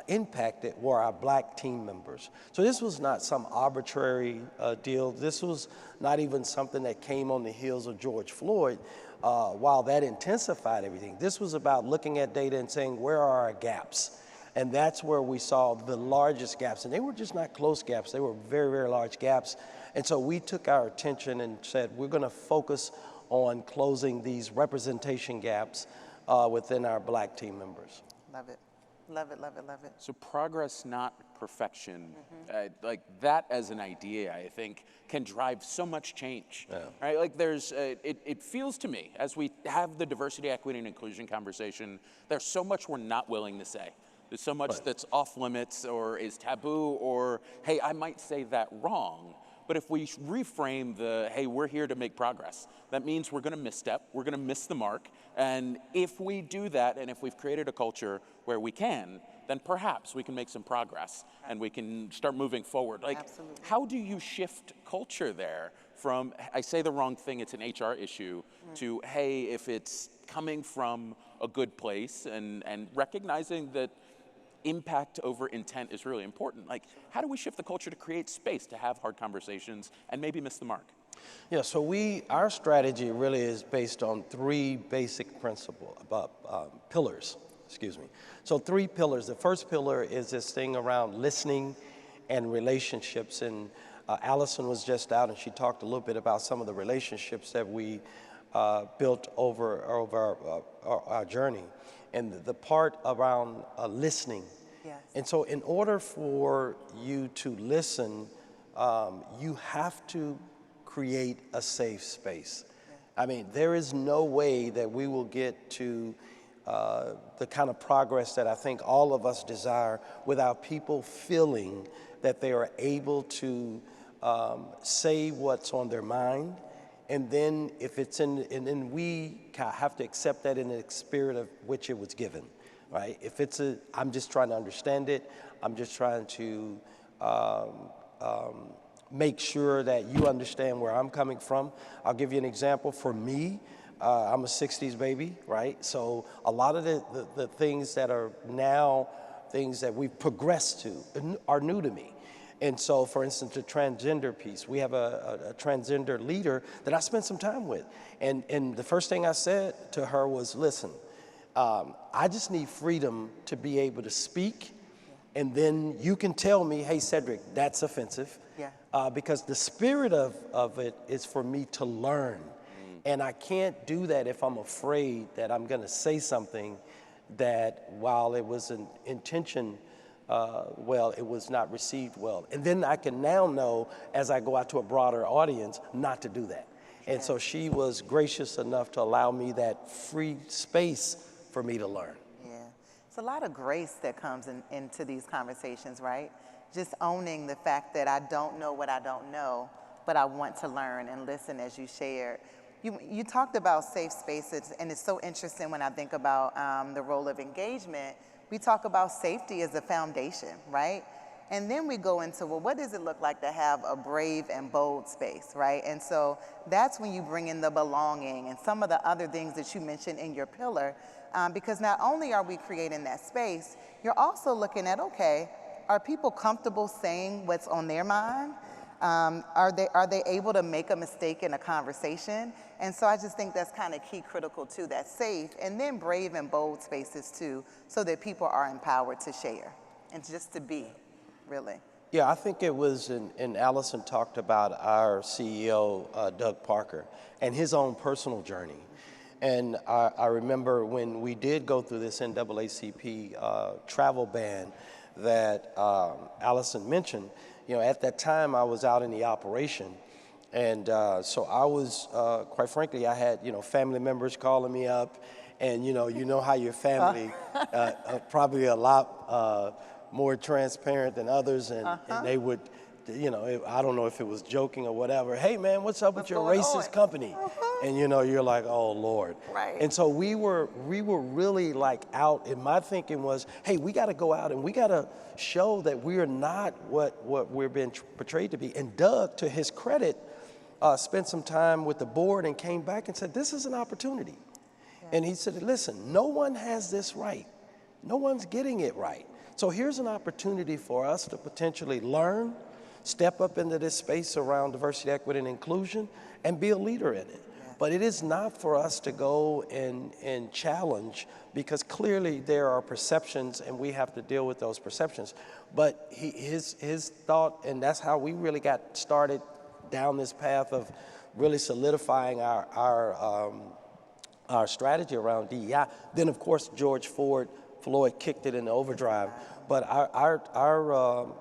impacted were our black team members. So this was not some arbitrary deal. This was not even something that came on the heels of George Floyd, while that intensified everything. This was about looking at data and saying, where are our gaps? And that's where we saw the largest gaps. And they were just not close gaps. They were very, very large gaps. And so we took our attention and said, we're going to focus on closing these representation gaps within our black team members. Love it. Love it, love it, love it. So progress, not perfection. Like that as an idea, I think, can drive so much change. Right? Like there's, it feels to me, as we have the diversity, equity, and inclusion conversation, there's so much we're not willing to say. There's so much that's off limits or is taboo or, hey, I might say that wrong. But if we reframe the, hey, we're here to make progress, that means we're going to misstep, we're going to miss the mark. And if we do that, and if we've created a culture where we can, then perhaps we can make some progress and we can start moving forward. Like, how do you shift culture there from, I say the wrong thing, it's an HR issue, to, hey, if it's coming from a good place and recognizing that impact over intent is really important. Like, how do we shift the culture to create space to have hard conversations and maybe miss the mark? Yeah, so our strategy really is based on three basic pillars, excuse me. So 3 pillars. The first pillar is this thing around listening and relationships. And Allison was just out and she talked a little bit about some of the relationships that we built over our journey, and the part around listening. Yes. And so in order for you to listen, you have to create a safe space. I mean, there is no way that we will get to the kind of progress that I think all of us desire without people feeling that they are able to say what's on their mind. And then if it's and then we have to accept that in the spirit of which it was given, right? If it's I'm just trying to understand it, I'm just trying to make sure that you understand where I'm coming from. I'll give you an example. For me, I'm a 60s baby, right? So a lot of the things that are now things that we've progressed to are new to me. And so, for instance, the transgender piece, we have a transgender leader that I spent some time with. And the first thing I said to her was, listen, I just need freedom to be able to speak. And then you can tell me, hey, Cedric, that's offensive. Yeah. Because the spirit of it is for me to learn. And I can't do that if I'm afraid that I'm going to say something that, while it was an intention, well, it was not received well. And then I can now know, as I go out to a broader audience, not to do that. And so she was gracious enough to allow me that free space for me to learn. Yeah. It's a lot of grace that comes into these conversations, right? Just owning the fact that I don't know what I don't know, but I want to learn and listen, as you shared. You talked about safe spaces, and it's so interesting when I think about the role of engagement. We talk about safety as a foundation, right? And then we go into, well, what does it look like to have a brave and bold space, right? And so that's when you bring in the belonging and some of the other things that you mentioned in your pillar, because not only are we creating that space, you're also looking at, okay, are people comfortable saying what's on their mind? Are they able to make a mistake in a conversation? And so I just think that's kind of key, critical too, that safe, and then brave and bold spaces too, so that people are empowered to share and just to be, really. Yeah, I think it was, and Allison talked about our CEO, Doug Parker, and his own personal journey. And I remember when we did go through this NAACP travel ban that Allison mentioned, at that time I was out in the operation. And so I was, quite frankly, I had, family members calling me up, and you know how your family probably a lot more transparent than others, and they would, I don't know if it was joking or whatever. Hey man, what's up with your racist company? And you're like, oh Lord. Right. And so we were really like out, and my thinking was, hey, we got to go out and we got to show that we are not what we're being portrayed to be. And Doug, to his credit, spent some time with the board and came back and said, this is an opportunity. Yeah. And he said, listen, no one has this right. No one's getting it right. So here's an opportunity for us to potentially learn, step up into this space around diversity, equity, and inclusion, and be a leader in it. Yeah. But it is not for us to go and challenge, because clearly there are perceptions and we have to deal with those perceptions. But his thought, and that's how we really got started down this path of really solidifying our strategy around DEI. Then, of course, George Floyd kicked it into overdrive. But our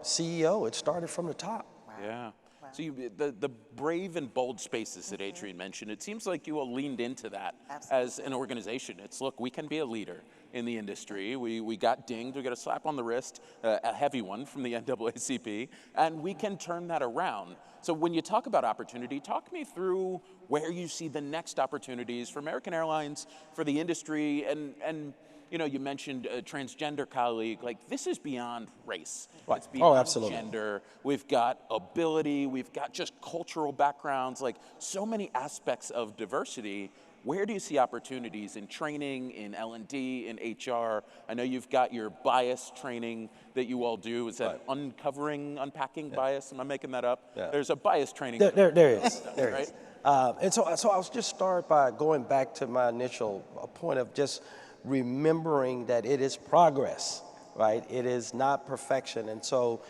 CEO, it started from the top. Yeah. So the brave and bold spaces that Adrienne mentioned, it seems like you all leaned into that as an organization. It's, look, we can be a leader in the industry. We got dinged, we got a slap on the wrist, a heavy one from the NAACP, and we can turn that around. So when you talk about opportunity, talk me through where you see the next opportunities for American Airlines, for the industry, and you mentioned a transgender colleague. Like, this is beyond race. Right. It's beyond absolutely. gender. We've got ability. We've got just cultural backgrounds, like so many aspects of diversity. Where do you see opportunities in training, in L&D, in HR? I know you've got your bias training that you all do. Is that unpacking bias? Am I making that up? Yeah. There's a bias training. There is. There right? is. And so I'll just start by going back to my initial point of just remembering that it is progress, right? It is not perfection. And so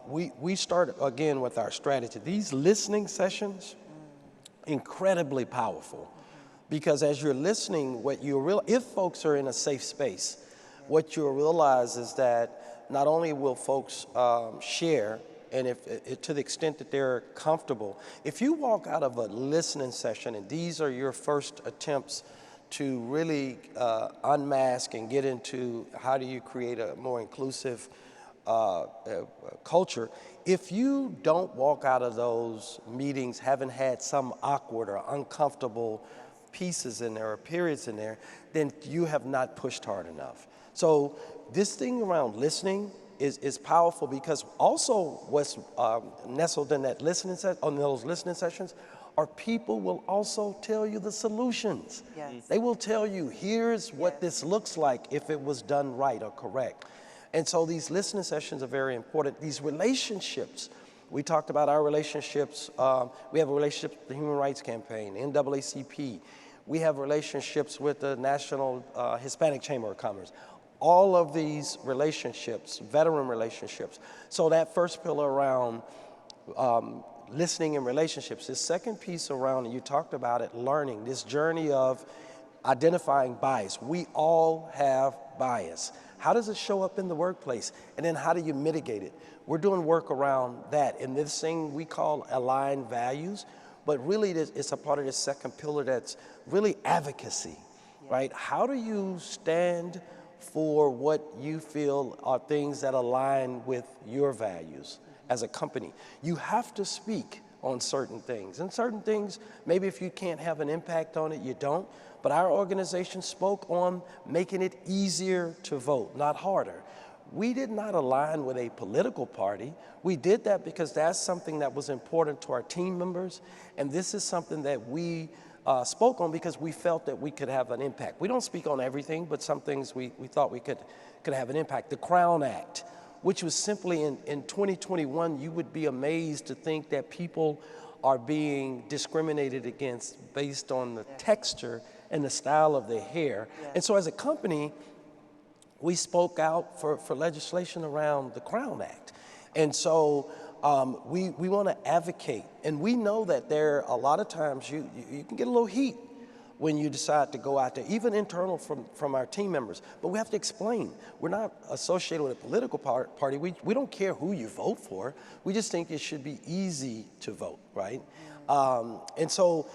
we start again with our strategy. These listening sessions, incredibly powerful, because as you're listening, if folks are in a safe space, what you'll realize is that not only will folks share, and if to the extent that they're comfortable, if you walk out of a listening session and these are your first attempts to really unmask and get into how do you create a more inclusive culture, if you don't walk out of those meetings having had some awkward or uncomfortable pieces in there or periods in there, then you have not pushed hard enough. So this thing around listening is powerful, because also what's nestled in that those listening sessions are people will also tell you the solutions. Yes. They will tell you, here's what this looks like if it was done right or correct. And so these listening sessions are very important. These relationships, we talked about our relationships. We have a relationship with the Human Rights Campaign, NAACP. We have relationships with the National Hispanic Chamber of Commerce. All of these relationships, veteran relationships. So that first pillar around listening and relationships. This second piece around, and you talked about it, learning, this journey of identifying bias. We all have bias. How does it show up in the workplace? And then how do you mitigate it? We're doing work around that. And this thing we call aligned values, but really it's a part of this second pillar that's really advocacy, right? How do you stand for what you feel are things that align with your values as a company? You have to speak on certain things. And certain things, maybe if you can't have an impact on it, you don't. But our organization spoke on making it easier to vote, not harder. We did not align with a political party. We did that because that's something that was important to our team members. And this is something that we spoke on because we felt that we could have an impact. We don't speak on everything, but some things we thought we could have an impact. The Crown Act, which was simply in 2021, you would be amazed to think that people are being discriminated against based on the texture and the style of their hair. And so as a company, we spoke out for legislation around the Crown Act. And so we want to advocate. And we know that there are a lot of times you can get a little heat when you decide to go out there, even internal from our team members. But we have to explain. We're not associated with a political party. We don't care who you vote for. We just think it should be easy to vote, right? And so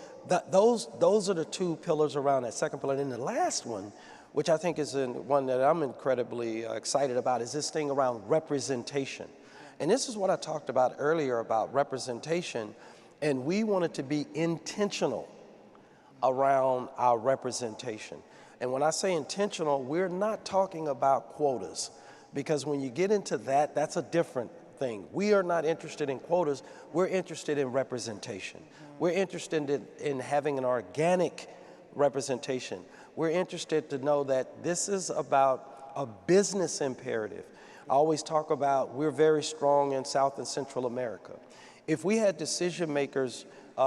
those are the two pillars around that second pillar. And then the last one, which I think is one that I'm incredibly excited about, is this thing around representation. And this is what I talked about earlier about representation. And we wanted to be intentional around our representation. And when I say intentional, we're not talking about quotas, because when you get into that, that's a different thing. We are not interested in quotas. We're interested in representation. We're interested in having an organic representation. We're interested to know that this is about a business imperative. I always talk about we're very strong in South and Central America. If we had decision makers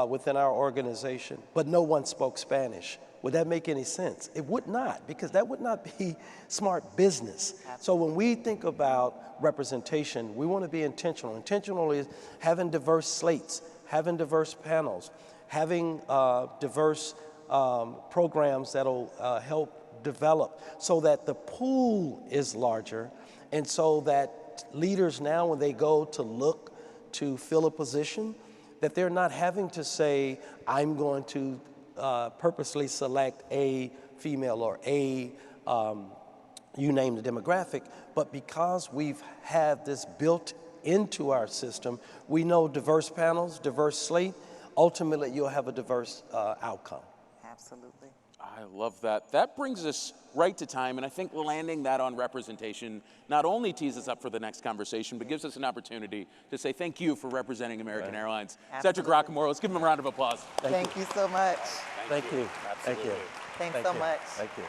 within our organization, but no one spoke Spanish, would that make any sense? It would not, because that would not be smart business. So when we think about representation, we want to be intentional. Intentional is having diverse slates, having diverse panels, having diverse programs that'll help develop so that the pool is larger, and so that leaders now, when they go to look to fill a position, that they're not having to say, I'm going to purposely select a female or a, you name the demographic, but because we've had this built into our system, we know diverse panels, diverse slate, ultimately you'll have a diverse outcome. Absolutely. I love that. That brings us right to time, and I think landing that on representation not only tees us up for the next conversation, but gives us an opportunity to say thank you for representing American Airlines. Cedric Rockamore, let's give him a round of applause. Thank you so much. Thank you. Absolutely. Thank you. Thanks so much. Thank you.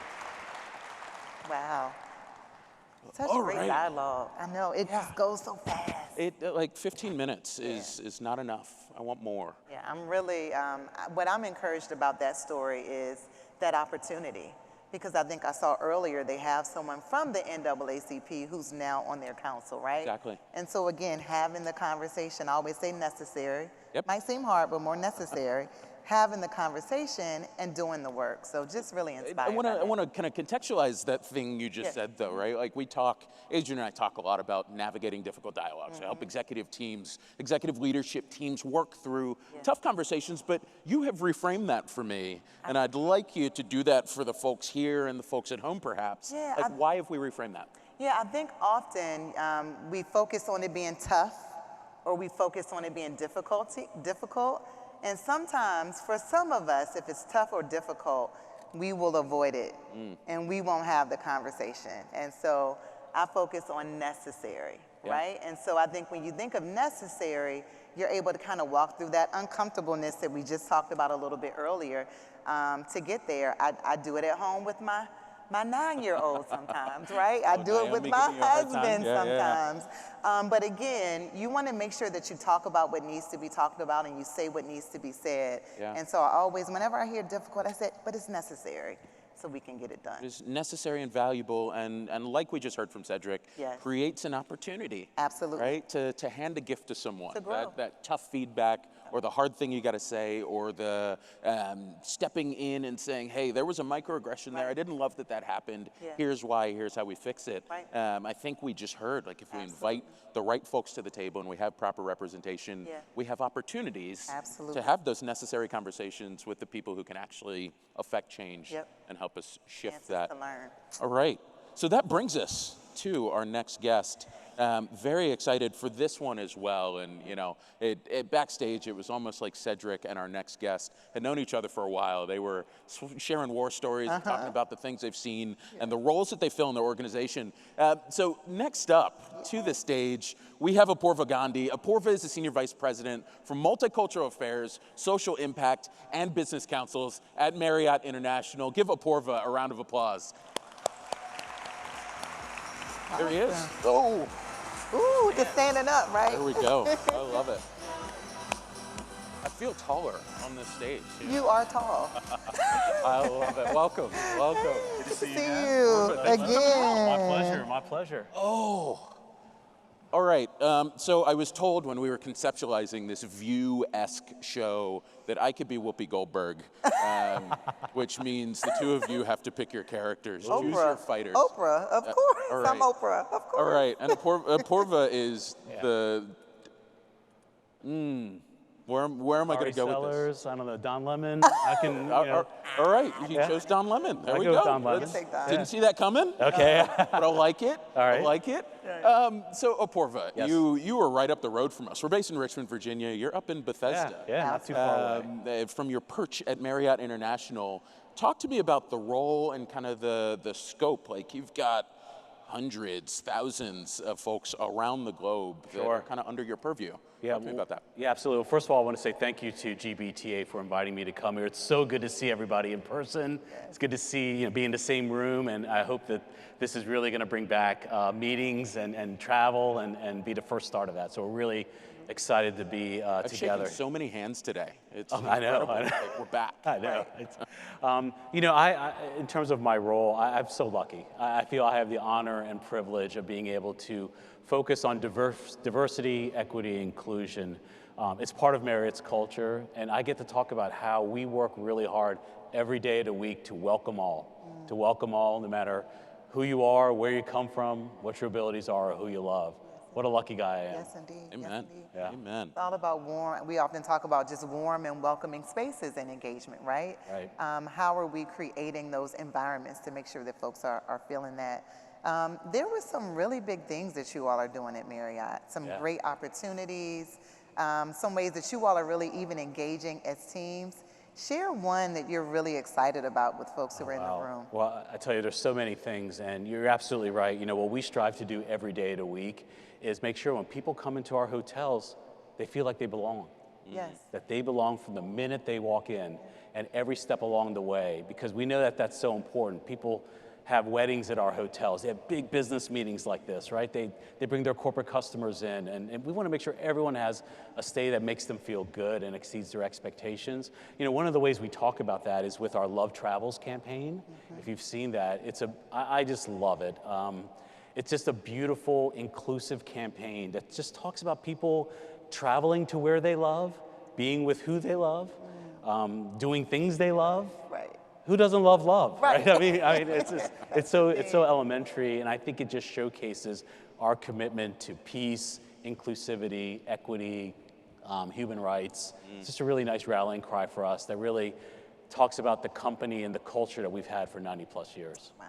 Wow. Such All great right. dialogue. I know, it just goes so fast. Like 15 minutes is not enough. I want more. Yeah, I'm really, what I'm encouraged about that story is that opportunity Because I think I saw earlier they have someone from the NAACP who's now on their council, right? Exactly. And so again, having the conversation, I always say necessary. Yep. Might seem hard, but more necessary. Having the conversation and doing the work. So just really inspired. I want to kind of contextualize that thing you just said, though, right? Like Adrian and I talk a lot about navigating difficult dialogues, to help executive teams, executive leadership teams work through tough conversations, but you have reframed that for me, and I'd like you to do that for the folks here and the folks at home, perhaps. Yeah, why have we reframed that? Yeah, I think often we focus on it being tough, or we focus on it being difficult. And sometimes, for some of us, if it's tough or difficult, we will avoid it and we won't have the conversation. And so I focus on necessary, right? And so I think when you think of necessary, you're able to kind of walk through that uncomfortableness that we just talked about a little bit earlier to get there. I do it at home with my 9-year-old sometimes, right? I do it with my husband sometimes. But again, you want to make sure that you talk about what needs to be talked about and you say what needs to be said. And so I always, whenever I hear difficult, I say, but it's necessary so we can get it done. It's necessary and valuable, and like we just heard from Cedric, creates an opportunity. Absolutely. Right? To hand a gift to someone. To grow. That tough feedback, or the hard thing you got to say, or the stepping in and saying, hey, there was a microaggression there. I didn't love that happened. Here's why, here's how we fix it. I think we just heard, like, if we invite the right folks to the table and we have proper representation, we have opportunities to have those necessary conversations with the people who can actually affect change and help us shift that. To learn. All right. So that brings us to our next guest. Very excited for this one as well. And, you know, backstage, it was almost like Cedric and our next guest had known each other for a while. They were sharing war stories, talking about the things they've seen and the roles that they fill in their organization. So next up to the stage, we have Apoorva Gandhi. Apoorva is the Senior Vice President for Multicultural Affairs, Social Impact, and Business Councils at Marriott International. Give Apoorva a round of applause. There he is. Oh. Ooh, just standing up, right? There we go. I love it. I feel taller on this stage. You are tall. I love it. Welcome. Welcome. Good to see you again. My pleasure. My pleasure. Oh. All right. So I was told when we were conceptualizing this View-esque show that I could be Whoopi Goldberg, which means the two of you have to pick your characters, choose your fighters. Oprah, of course. Right. I'm Oprah, of course. All right. And Apoorva is the... Where am I going to go with this? I don't know, Don Lemon. I can, you know. All right, he chose Don Lemon. There we go. Don Lemon. Didn't see that coming. Okay. But I like it. All right. I like it. So Apoorva, you were right up the road from us. We're based in Richmond, Virginia. You're up in Bethesda. Yeah, not too far away. From your perch at Marriott International, talk to me about the role and kind of the scope. Like, you've got hundreds, thousands of folks around the globe that are kind of under your purview. Talk to me about that. Yeah, absolutely. Well, first of all, I want to say thank you to GBTA for inviting me to come here. It's so good to see everybody in person. It's good to see, be in the same room, and I hope that this is really going to bring back meetings and travel and be the first start of that. So we're really excited to be I've together. shaken so many hands today. It's I know. Like, we're back. I know. I in terms of my role, I'm so lucky. I feel I have the honor and privilege of being able to focus on diversity, equity, inclusion. It's part of Marriott's culture, and I get to talk about how we work really hard every day of the week to welcome all, no matter who you are, where you come from, what your abilities are, or who you love. What a lucky guy I am. Yes, indeed. Amen. Yes, indeed. Yeah. Amen. It's all about warm. We often talk about just warm and welcoming spaces and engagement, right? Right. How are we creating those environments to make sure that folks are feeling that? There were some really big things that you all are doing at Marriott. Some great opportunities, some ways that you all are really even engaging as teams. Share one that you're really excited about with folks who are in the room. Well, I tell you, there's so many things, and you're absolutely right. What we strive to do every day of the week is make sure when people come into our hotels, they feel like they belong. Yes. That they belong from the minute they walk in and every step along the way, because we know that that's so important. People, have weddings at our hotels. They have big business meetings like this, right? They bring their corporate customers in, and we want to make sure everyone has a stay that makes them feel good and exceeds their expectations. You know, one of the ways we talk about that is with our Love Travels campaign. If you've seen that, I just love it. It's just a beautiful, inclusive campaign that just talks about people traveling to where they love, being with who they love, doing things they love. Right. Who doesn't love love, right? I mean, it's so elementary, and I think it just showcases our commitment to peace, inclusivity, equity, human rights. It's just a really nice rallying cry for us that really talks about the company and the culture that we've had for 90 plus years. Wow.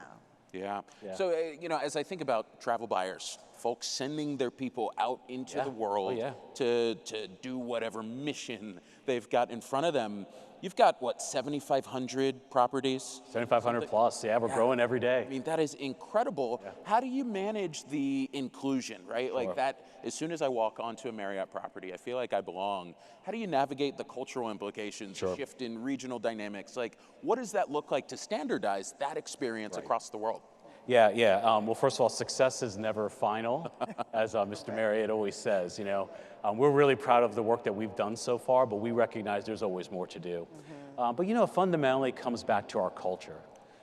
Yeah. So, you know, as I think about travel buyers, folks sending their people out into the world to do whatever mission they've got in front of them, you've got, what, 7,500 properties? 7,500 plus, we're growing every day. I mean, that is incredible. How do you manage the inclusion, right? Like that, as soon as I walk onto a Marriott property, I feel like I belong. How do you navigate the cultural implications, shift in regional dynamics? Like, what does that look like to standardize that experience across the world? Well, first of all, success is never final, as Mr. Marriott always says. You know, we're really proud of the work that we've done so far, but we recognize there's always more to do. But you know, fundamentally, it comes back to our culture.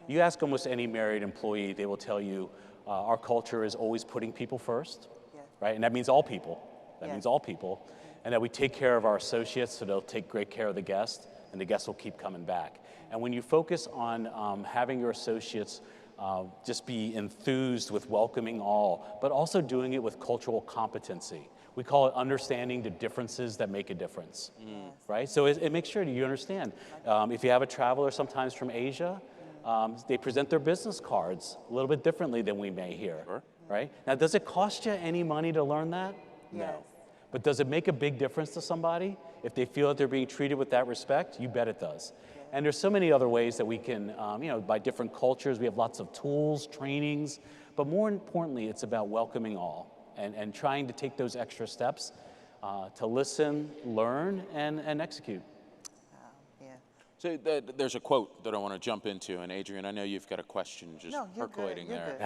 You ask almost any Marriott employee, they will tell you our culture is always putting people first, right? And that means all people. That means all people, and that we take care of our associates, so they'll take great care of the guests, and the guests will keep coming back. And when you focus on having your associates just be enthused with welcoming all, but also doing it with cultural competency. We call it understanding the differences that make a difference, right? So it makes sure that you understand. If you have a traveler sometimes from Asia, they present their business cards a little bit differently than we may here, right? Now, does it cost you any money to learn that? No. But does it make a big difference to somebody? If they feel that they're being treated with that respect, you bet it does. And there's so many other ways that we can, you know, by different cultures, we have lots of tools, trainings, but more importantly, it's about welcoming all and trying to take those extra steps to listen, learn, and execute. So there's a quote that I want to jump into, and Adrian, I know you've got a question just percolating there.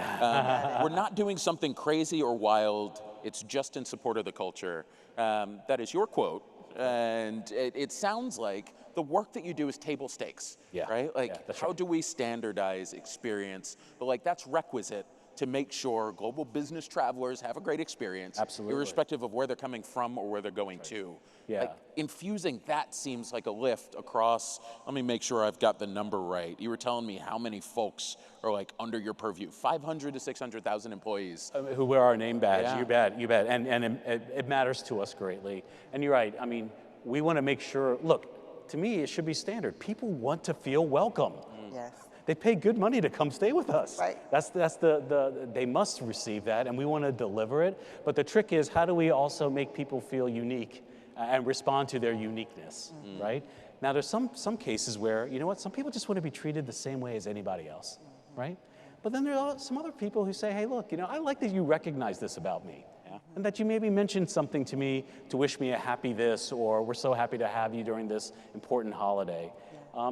We're not doing something crazy or wild, it's just in support of the culture. That is your quote, and it sounds like the work that you do is table stakes, right? Like, how do we standardize experience? But like, that's requisite to make sure global business travelers have a great experience, irrespective of where they're coming from or where they're going to. Like, infusing that seems like a lift across, let me make sure I've got the number right. You were telling me how many folks are like under your purview, 500 to 600,000 employees. Who wear our name badge, you bet. And it matters to us greatly. And you're right, I mean, we want to make sure, look, to me, it should be standard. People want to feel welcome. Yes. They pay good money to come stay with us. Right. That's they must receive that, and we want to deliver it. But the trick is, how do we also make people feel unique and respond to their uniqueness, right? Now, there's some cases where, you know what, some people just want to be treated the same way as anybody else, right? But then there are some other people who say, hey, look, you know, I like that you recognize this about me. And that you maybe mentioned something to me to wish me a happy this, or we're so happy to have you during this important holiday.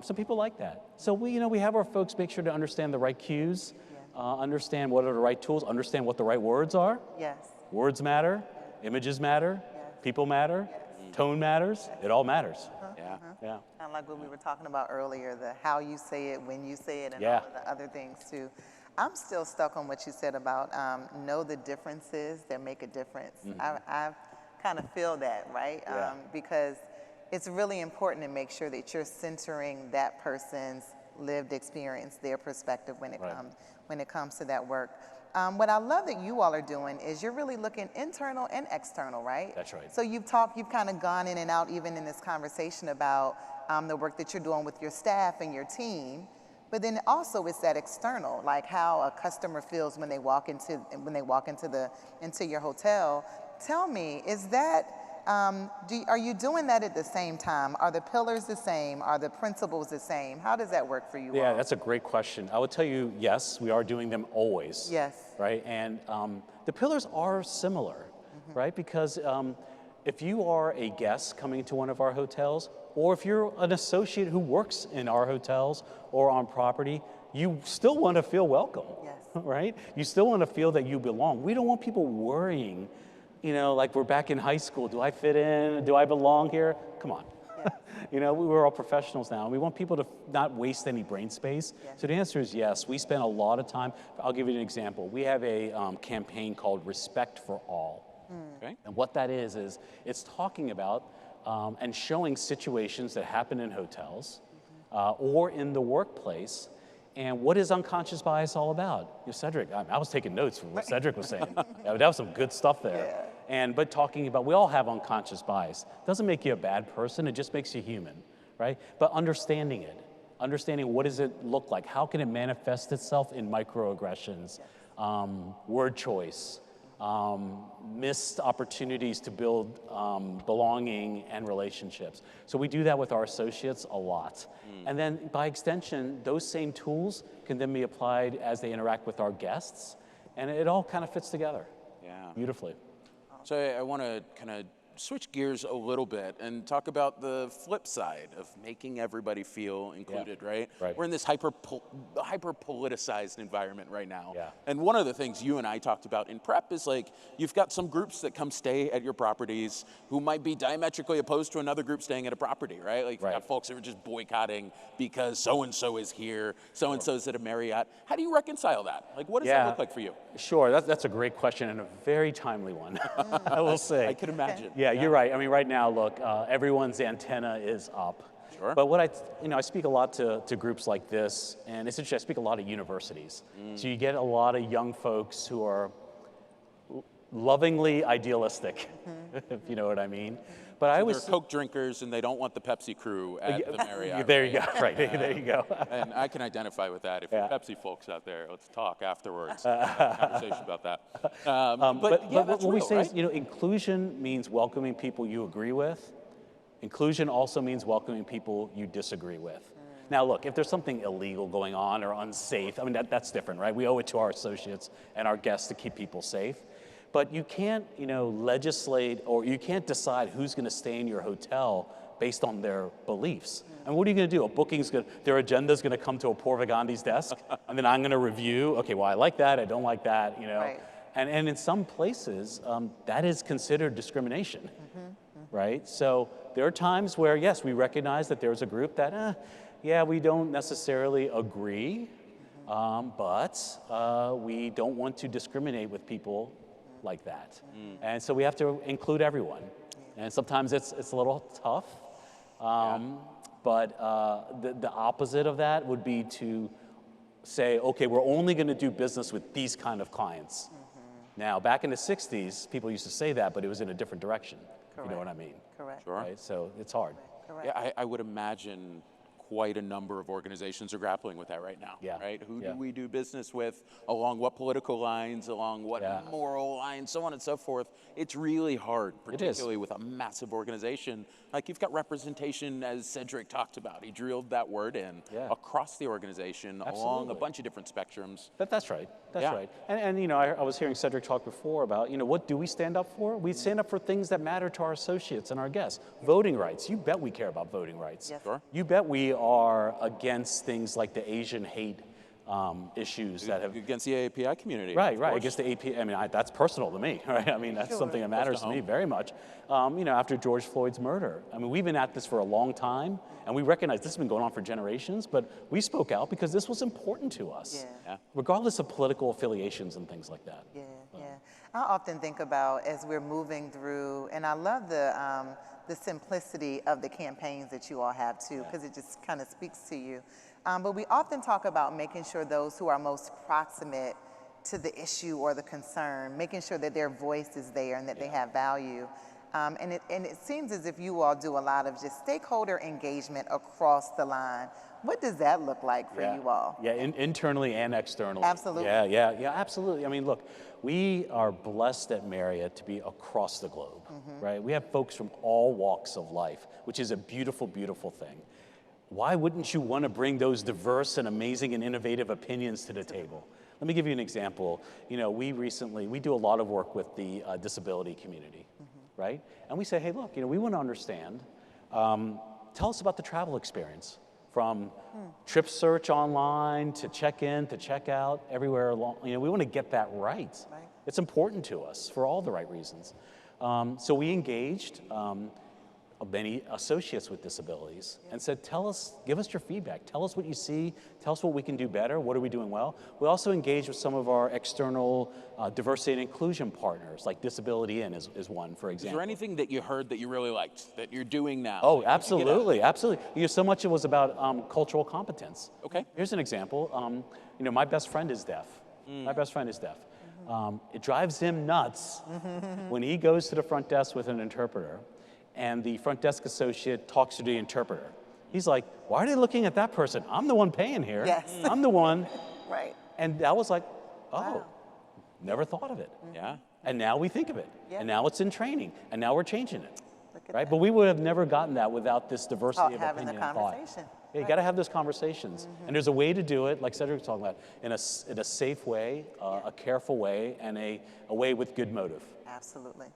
Some people like that. So we have our folks make sure to understand the right cues, understand what are the right tools, understand what the right words are. Yes. Words matter, images matter, people matter, tone matters, it all matters. Kind of like what we were talking about earlier, the how you say it, when you say it, and all of the other things too. I'm still stuck on what you said about know the differences that make a difference. I kind of feel that, right? Because it's really important to make sure that you're centering that person's lived experience, their perspective when it comes to that work. What I love that you all are doing is you're really looking internal and external, right? That's right. So you've kind of gone in and out even in this conversation about the work that you're doing with your staff and your team. But then also it's that external, like how a customer feels when they walk into your hotel. Tell me, is that are you doing that at the same time? Are the pillars the same? Are the principles the same? How does that work for you all? That's a great question. I would tell you, yes, we are doing them always. Yes. Right, and the pillars are similar, right? Because if you are a guest coming to one of our hotels, or if you're an associate who works in our hotels or on property, you still want to feel welcome, Yes. right? You still want to feel that you belong. We don't want people worrying, like we're back in high school. Do I fit in? Do I belong here? Come on. We're all professionals now, and we want people to not waste any brain space. Yes. So the answer is yes. We spend a lot of time. I'll give you an example. We have a campaign called Respect for All. Okay? And what that is it's talking about and showing situations that happen in hotels or in the workplace. And what is unconscious bias all about? Cedric, I was taking notes from what Cedric was saying. That was some good stuff there. But talking about, we all have unconscious bias. Doesn't make you a bad person, it just makes you human, right? But understanding it, understanding what does it look like? How can it manifest itself in microaggressions, word choice, missed opportunities to build belonging and relationships. So we do that with our associates a lot. And then by extension, those same tools can then be applied as they interact with our guests, and it all kind of fits together beautifully. So I want to kind of switch gears a little bit and talk about the flip side of making everybody feel included, right? We're in this hyper-politicized environment right now. And one of the things you and I talked about in prep is like, you've got some groups that come stay at your properties who might be diametrically opposed to another group staying at a property, right? Like you've got folks that are just boycotting because so-and-so is here, so-and-so is at a Marriott. How do you reconcile that? Like, what does that look like for you? Sure, that's a great question and a very timely one, I will say. I can imagine. Yeah, you're right. I mean, right now, look, everyone's antenna is up. Sure. But what I speak a lot to groups like this, and it's interesting, I speak a lot at universities. So you get a lot of young folks who are lovingly idealistic, if you know what I mean. But I always they're Coke drinkers and they don't want the Pepsi crew at the Marriott. There you go, right, there you go. And I can identify with that. If you're Pepsi folks out there, let's talk afterwards. Conversation about that. But what we say right? is, inclusion means welcoming people you agree with. Inclusion also means welcoming people you disagree with. Now, look, if there's something illegal going on or unsafe, I mean, that's different, right? We owe it to our associates and our guests to keep people safe. But you can't, legislate or you can't decide who's going to stay in your hotel based on their beliefs. And what are you going to do? Their agenda's going to come to a Purva Gandhi's desk, and then I'm going to review, okay, well, I like that, I don't like that, Right. And in some places, that is considered discrimination, right? So there are times where, yes, we recognize that there's a group that, we don't necessarily agree, but we don't want to discriminate with people like that. And so we have to include everyone. And sometimes it's a little tough, but the opposite of that would be to say, okay, we're only going to do business with these kind of clients. Now, back in the 60s, people used to say that, but it was in a different direction. Correct. You know what I mean? Correct. Sure. Right? So it's hard. Correct. Yeah, I would imagine quite a number of organizations are grappling with that right now, right? Who do we do business with, along what political lines, along what moral lines, so on and so forth. It's really hard, particularly with a massive organization. Like you've got representation, as Cedric talked about. He drilled that word in across the organization, along a bunch of different spectrums. That's right. That's right. And I was hearing Cedric talk before about, what do we stand up for? We stand up for things that matter to our associates and our guests. Voting rights. You bet we care about voting rights. Yes. Sure. You bet we are against things like the Asian hate issues that have against the AAPI community. Right, against the AAPI. I mean, that's personal to me, right? I mean, that's something that matters to me very much. After George Floyd's murder, I mean, we've been at this for a long time, and we recognize this has been going on for generations. But we spoke out because this was important to us, regardless of political affiliations and things like that. Yeah. I often think about as we're moving through, and I love the simplicity of the campaigns that you all have too, because it just kind of speaks to you. But we often talk about making sure those who are most proximate to the issue or the concern, making sure that their voice is there and that they have value. And it seems as if you all do a lot of just stakeholder engagement across the line. What does that look like for you all? Yeah, internally and externally. Absolutely. Yeah, absolutely. I mean, look, we are blessed at Marriott to be across the globe, right? We have folks from all walks of life, which is a beautiful, beautiful thing. Why wouldn't you want to bring those diverse and amazing and innovative opinions to the table? Let me give you an example. We do a lot of work with the disability community, right? And we say, hey, look, we want to understand, tell us about the travel experience from trip search online to check in to check out, everywhere along. We want to get that right. It's important to us for all the right reasons. So we engaged many associates with disabilities and said, give us your feedback. Tell us what you see. Tell us what we can do better. What are we doing well? We also engaged with some of our external diversity and inclusion partners, like Disability In is one, for example. Is there anything that you heard that you really liked, that you're doing now? Oh, absolutely, absolutely. So much it was about cultural competence. Okay. Here's an example. My best friend is deaf. My best friend is deaf. It drives him nuts when he goes to the front desk with an interpreter and the front desk associate talks to the interpreter. He's like, why are they looking at that person? I'm the one paying here. Yes. I'm the one. Right. And that was like, never thought of it. Yeah. And now we think of it. Yeah. And now it's in training. And now we're changing it. Right? But we would have never gotten that without this diversity of opinion and thought. Yeah, you got to have those conversations. And there's a way to do it, like Cedric was talking about, in a safe way, a careful way, and a way with good motive. Absolutely.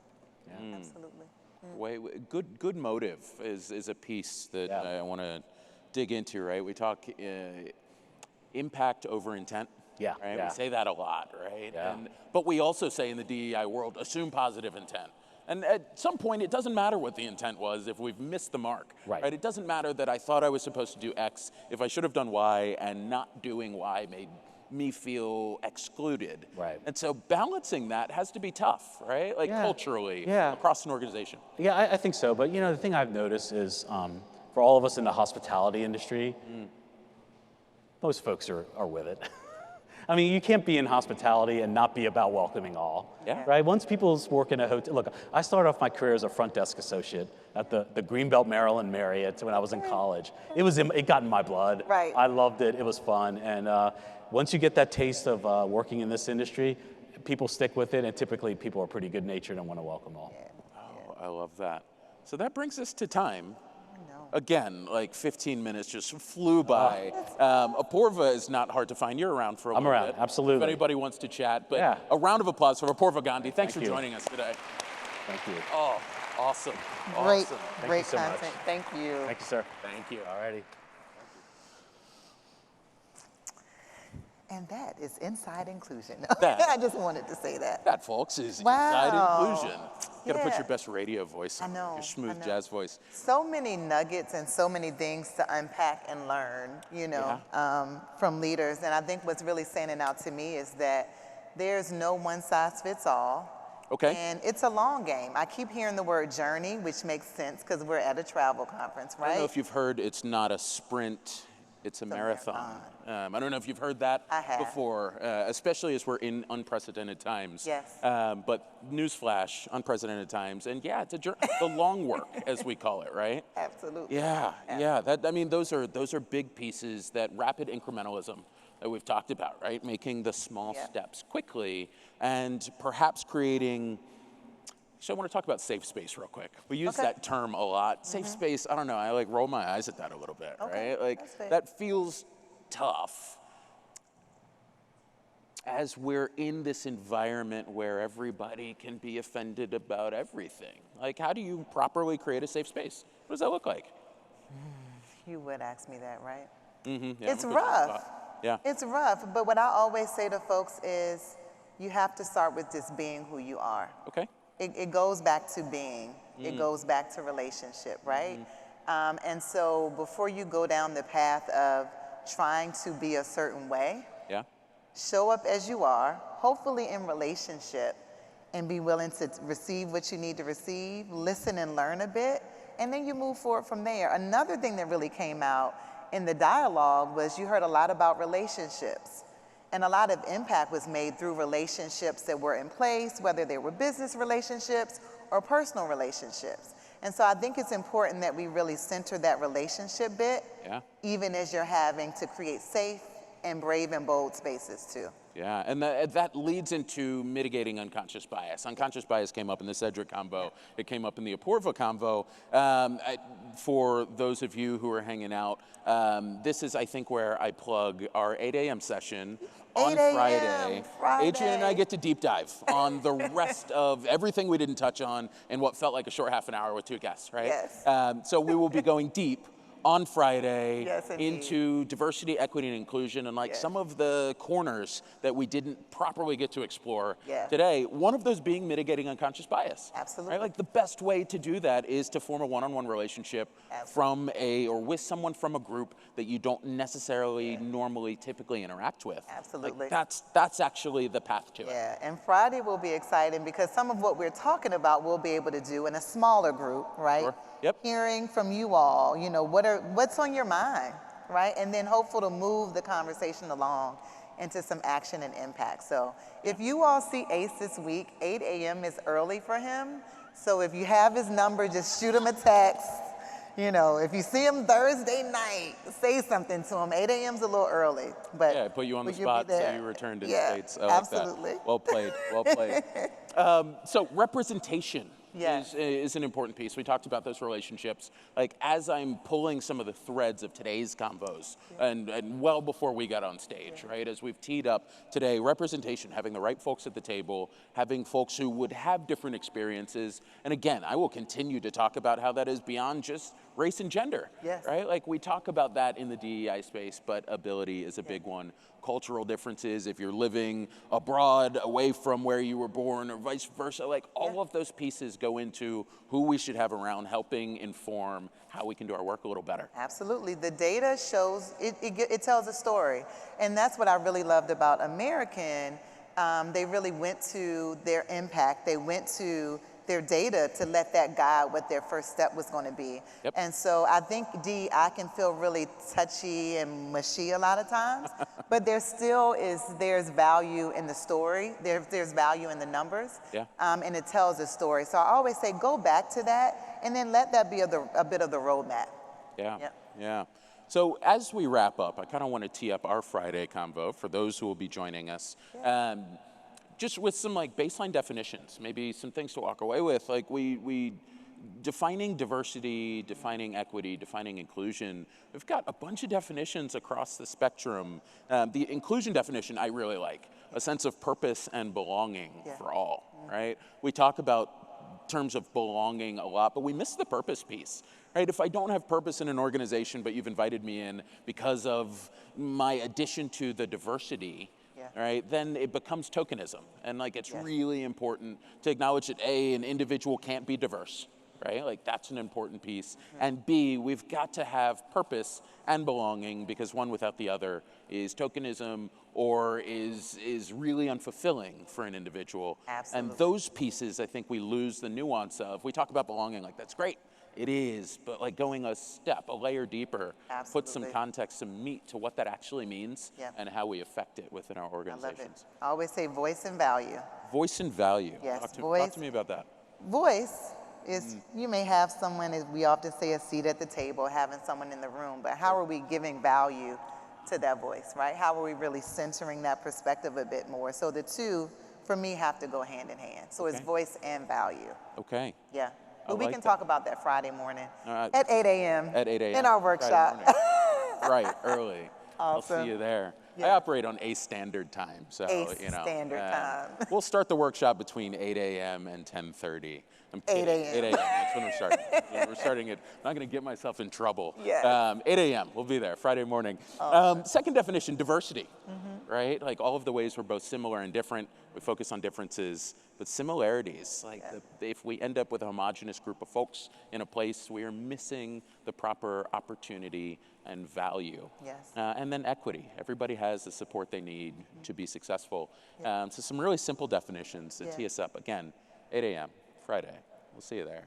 Yeah. Absolutely. Good motive is a piece that I want to dig into, right? We talk impact over intent. Yeah. Right? Yeah. We say that a lot, right? Yeah. But we also say in the DEI world, assume positive intent. And at some point, it doesn't matter what the intent was if we've missed the mark. Right. It doesn't matter that I thought I was supposed to do X if I should have done Y, and not doing Y made me feel excluded. Right. And so balancing that has to be tough, right? Like culturally, across an organization. Yeah, I think so. But the thing I've noticed is for all of us in the hospitality industry, most folks are with it. I mean, you can't be in hospitality and not be about welcoming all, right? Once people work in a hotel, look, I started off my career as a front desk associate at the Greenbelt, Maryland Marriott when I was in college. It got in my blood. Right. I loved it. It was fun. And once you get that taste of working in this industry, people stick with it, and typically people are pretty good-natured and want to welcome all. Oh, I love that. So that brings us to time. Again, like 15 minutes just flew by. Apoorva is not hard to find. You're around for a little bit. I'm around, absolutely. If anybody wants to chat. But a round of applause for Apoorva Gandhi. Thanks for you. joining us today. Thank you. Oh, awesome. Great, Awesome. great content. Thank you. Thank you, sir. Thank you. All righty. And that is Inside Inclusion. That- I just wanted to say that. That, folks, is Inside Inclusion. You gotta put your best radio voice on, your smooth jazz voice. So many nuggets and so many things to unpack and learn, from leaders. And I think what's really standing out to me is that there's no one size fits all. Okay. And it's a long game. I keep hearing the word journey, which makes sense because we're at a travel conference, right? I don't know if you've heard it's not a sprint, it's a marathon. I don't know if you've heard that before, especially as we're in unprecedented times. Yes. But newsflash, unprecedented times. And yeah, it's the long work, as we call it, right? Absolutely. Yeah. Those are big pieces, that rapid incrementalism that we've talked about, right? Making the small steps quickly and perhaps creating. So I want to talk about safe space real quick. We use that term a lot. Safe space, I don't know, I roll my eyes at that a little bit, right? That feels tough as we're in this environment where everybody can be offended about everything. How do you properly create a safe space? What does that look like? You would ask me that, right? Mm-hmm. Yeah, It's rough. Yeah. It's rough, but what I always say to folks is you have to start with just being who you are. Okay. It goes back to being. It goes back to relationship, right? And so before you go down the path of trying to be a certain way, show up as you are, hopefully in relationship, and be willing to receive what you need to receive, listen and learn a bit, and then you move forward from there. Another thing that really came out in the dialogue was you heard a lot about relationships. And a lot of impact was made through relationships that were in place, whether they were business relationships or personal relationships. And so I think it's important that we really center that relationship bit, even as you're having to create safe and brave and bold spaces too. Yeah, and that leads into mitigating unconscious bias. Unconscious bias came up in the Cedric convo. It came up in the Apoorva convo. For those of you who are hanging out, this is, I think, where I plug our 8 a.m. session on Friday. Adrian and I get to deep dive on the rest of everything we didn't touch on in what felt like a short half an hour with 2 guests, right? Yes. So we will be going deep on Friday Yes, indeed. into diversity, equity, and inclusion, and like some of the corners that we didn't properly get to explore today. One of those being mitigating unconscious bias. Absolutely. Right? Like the best way to do that is to form a one-on-one relationship from or with someone from a group that you don't necessarily normally typically interact with. Absolutely. Like that's actually the path to it. Yeah, and Friday will be exciting because some of what we're talking about we'll be able to do in a smaller group, right? Sure. Yep. Hearing from you all, you know, what's on your mind, right? And then hopeful to move the conversation along into some action and impact. So if you all see Ace this week, 8 a.m. is early for him. So if you have his number, just shoot him a text. You know, if you see him Thursday night, say something to him. 8 a.m. is a little early, but yeah, put you on the spot, so you returned to the States. I like absolutely. That. Well played, well played. So representation is an important piece. We talked about those relationships. Like as I'm pulling some of the threads of today's convos, and well before we got on stage, right? As we've teed up today, representation, having the right folks at the table, having folks who would have different experiences. And again, I will continue to talk about how that is beyond just race and gender, right? Like we talk about that in the DEI space, but ability is a big one. Cultural differences, if you're living abroad, away from where you were born, or vice versa, like all of those pieces go into who we should have around, helping inform how we can do our work a little better. Absolutely. The data shows, it tells a story. And that's what I really loved about American. They really went to their impact. They went to their data to let that guide what their first step was going to be. And so I think DEI can feel really touchy and mushy a lot of times, but there's value in the story. There's value in the numbers, and it tells a story. So I always say, go back to that, and then let that be a bit of the roadmap. Yeah. So as we wrap up, I kind of want to tee up our Friday convo for those who will be joining us. Just with some like baseline definitions, maybe some things to walk away with. Like we defining diversity, defining equity, defining inclusion. We've got a bunch of definitions across the spectrum. The inclusion definition I really like, a sense of purpose and belonging for all, right? We talk about terms of belonging a lot, but we miss the purpose piece, right? If I don't have purpose in an organization, but you've invited me in because of my addition to the diversity, right, then it becomes tokenism. And like it's really important to acknowledge that A, an individual can't be diverse, right? Like that's an important piece. And B, we've got to have purpose and belonging, because one without the other is tokenism or is really unfulfilling for an individual. Absolutely. And those pieces I think we lose the nuance of. We talk about belonging, like that's great. It is, but like going a step, a layer deeper, put some context, some meat to what that actually means and how we affect it within our organizations. I love it. I always say voice and value. Voice and value. Yes, Talk to me about that. Voice is, you may have someone, as we often say, a seat at the table, having someone in the room, but how are we giving value to that voice, right? How are we really centering that perspective a bit more? So the two, for me, have to go hand in hand. So it's voice and value. Okay. Yeah. But we like can that. talk about that Friday morning at 8 a.m. At 8 a.m. in our workshop. Right, early. Awesome. I'll see you there. I operate on ACE standard time, so standard time. We'll start the workshop between 8 a.m. and 10:30. 8 a.m. 8 a.m. That's when we're starting. We're starting it. I'm not going to get myself in trouble. 8 a.m. We'll be there Friday morning. Second definition: diversity. Right, like all of the ways we're both similar and different. We focus on differences, but similarities. Like if we end up with a homogenous group of folks in a place, we are missing the proper opportunity and value. And then equity. Everybody has the support they need to be successful. So some really simple definitions to tee us up. Again, 8 a.m. Friday. We'll see you there.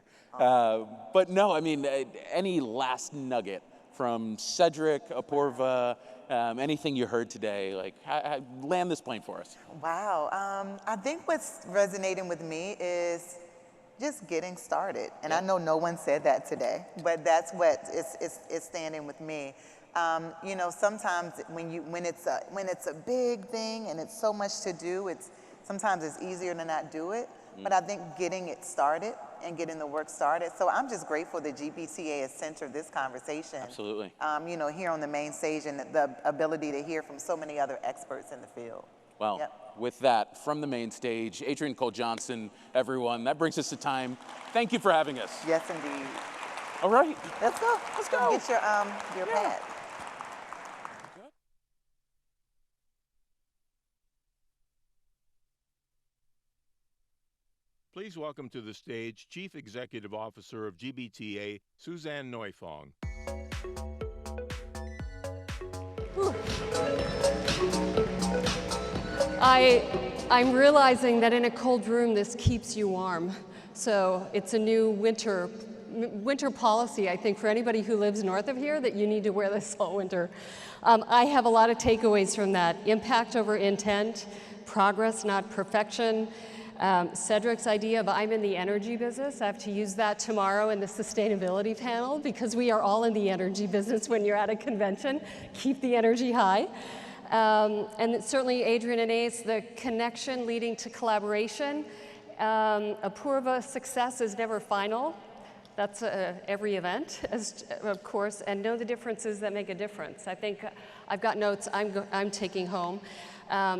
But no, I mean, any last nugget from Cedric, Apurva, anything you heard today, like land this plane for us. Wow. I think what's resonating with me is just getting started. And I know no one said that today, but that's what is standing with me. You know, sometimes when it's a big thing and it's so much to do, sometimes it's easier to not do it. But I think getting it started and getting the work started. So I'm just grateful that GBTA has centered this conversation. Absolutely. You know, here on the main stage, and the ability to hear from so many other experts in the field. Well, with that, from the main stage, Adrienne Cole Johnson, everyone, that brings us to time. Thank you for having us. Yes, indeed. All right. Let's go. Let's go. Get your pad. Please welcome to the stage Chief Executive Officer of GBTA, Suzanne Neufong. I'm realizing that in a cold room, this keeps you warm. So it's a new winter policy, I think, for anybody who lives north of here, that you need to wear this all winter. I have a lot of takeaways from that. Impact over intent, progress, not perfection. Cedric's idea of I'm in the energy business, I have to use that tomorrow in the sustainability panel, because we are all in the energy business when you're at a convention. Keep the energy high. And certainly Adrian and Ace, the connection leading to collaboration. Apurva, success is never final. That's every event, of course, and know the differences that make a difference. I think I've got notes I'm taking home.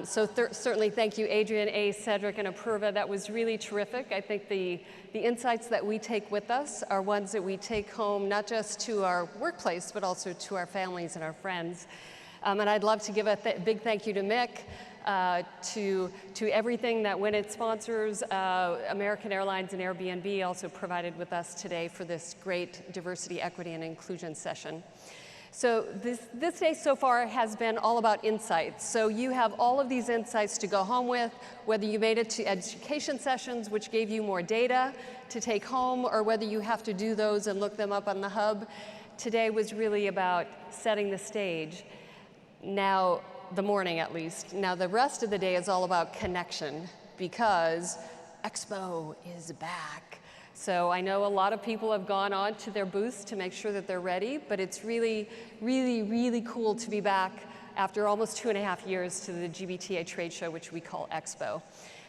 So certainly thank you, Adrian, Ace, Cedric, and Apurva. That was really terrific. I think the insights that we take with us are ones that we take home, not just to our workplace, but also to our families and our friends. And I'd love to give a big thank you to Mick, to everything that when it sponsors, American Airlines and Airbnb also provided with us today for this great diversity, equity, and inclusion session. So this day so far has been all about insights. So you have all of these insights to go home with, whether you made it to education sessions, which gave you more data to take home, or whether you have to do those and look them up on the hub. Today was really about setting the stage. Now, the morning at least. Now the rest of the day is all about connection, because Expo is back. So I know a lot of people have gone on to their booths to make sure that they're ready, but it's really, really, really cool to be back after almost 2.5 years to the GBTA trade show, which we call Expo.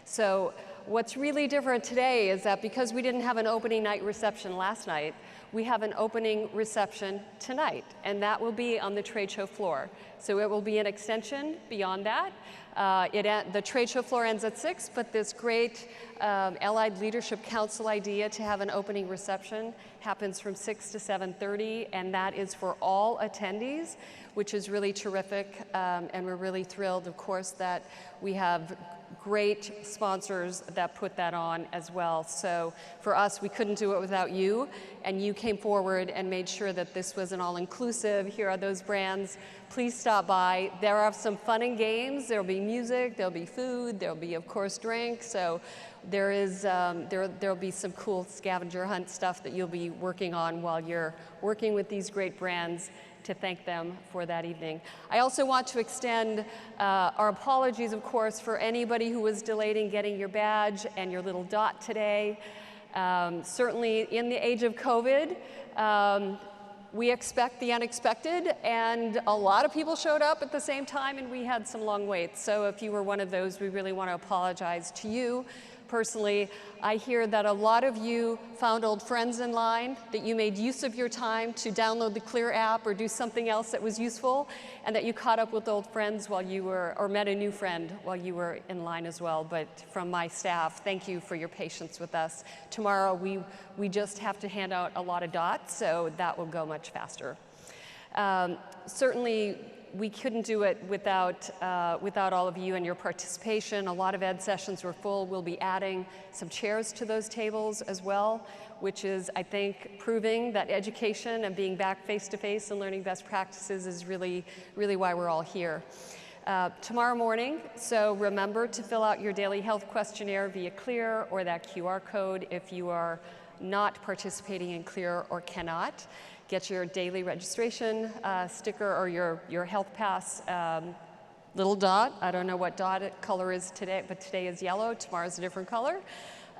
So what's really different today is that because we didn't have an opening night reception last night, we have an opening reception tonight, and that will be on the trade show floor. So it will be an extension beyond that. The trade show floor ends at 6, but this great Allied Leadership Council idea to have an opening reception happens from 6 to 7:30, and that is for all attendees, which is really terrific, and we're really thrilled, of course, that we have great sponsors that put that on as well. So for us, we couldn't do it without you, and you came forward and made sure that this was an all-inclusive. Here are those brands. Please stop by. There are some fun and games. There'll be music, there'll be food, there'll be, of course, drinks. So there'll be some cool scavenger hunt stuff that you'll be working on while you're working with these great brands, to thank them for that evening. I also want to extend our apologies, of course, for anybody who was delayed in getting your badge and your little dot today. Certainly in the age of COVID, we expect the unexpected, and a lot of people showed up at the same time, and we had some long waits. So if you were one of those, we really want to apologize to you. Personally, I hear that a lot of you found old friends in line, that you made use of your time to download the Clear app or do something else that was useful, and that you caught up with old friends while you were, or met a new friend while you were in line as well. But from my staff, thank you for your patience with us. Tomorrow, we just have to hand out a lot of dots, so that will go much faster. Certainly, we couldn't do it without all of you and your participation. A lot of ed sessions were full. We'll be adding some chairs to those tables as well, which is, I think, proving that education and being back face-to-face and learning best practices is really, really why we're all here. Tomorrow morning, so remember to fill out your daily health questionnaire via Clear or that QR code if you are not participating in Clear or cannot. Get your daily registration sticker or your health pass little dot. I don't know what dot color is today, but today is yellow, tomorrow's a different color.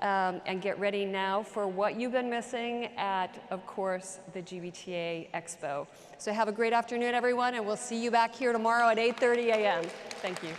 And get ready now for what you've been missing at, of course, the GBTA Expo. So have a great afternoon, everyone, and we'll see you back here tomorrow at 8:30 a.m. Thank you.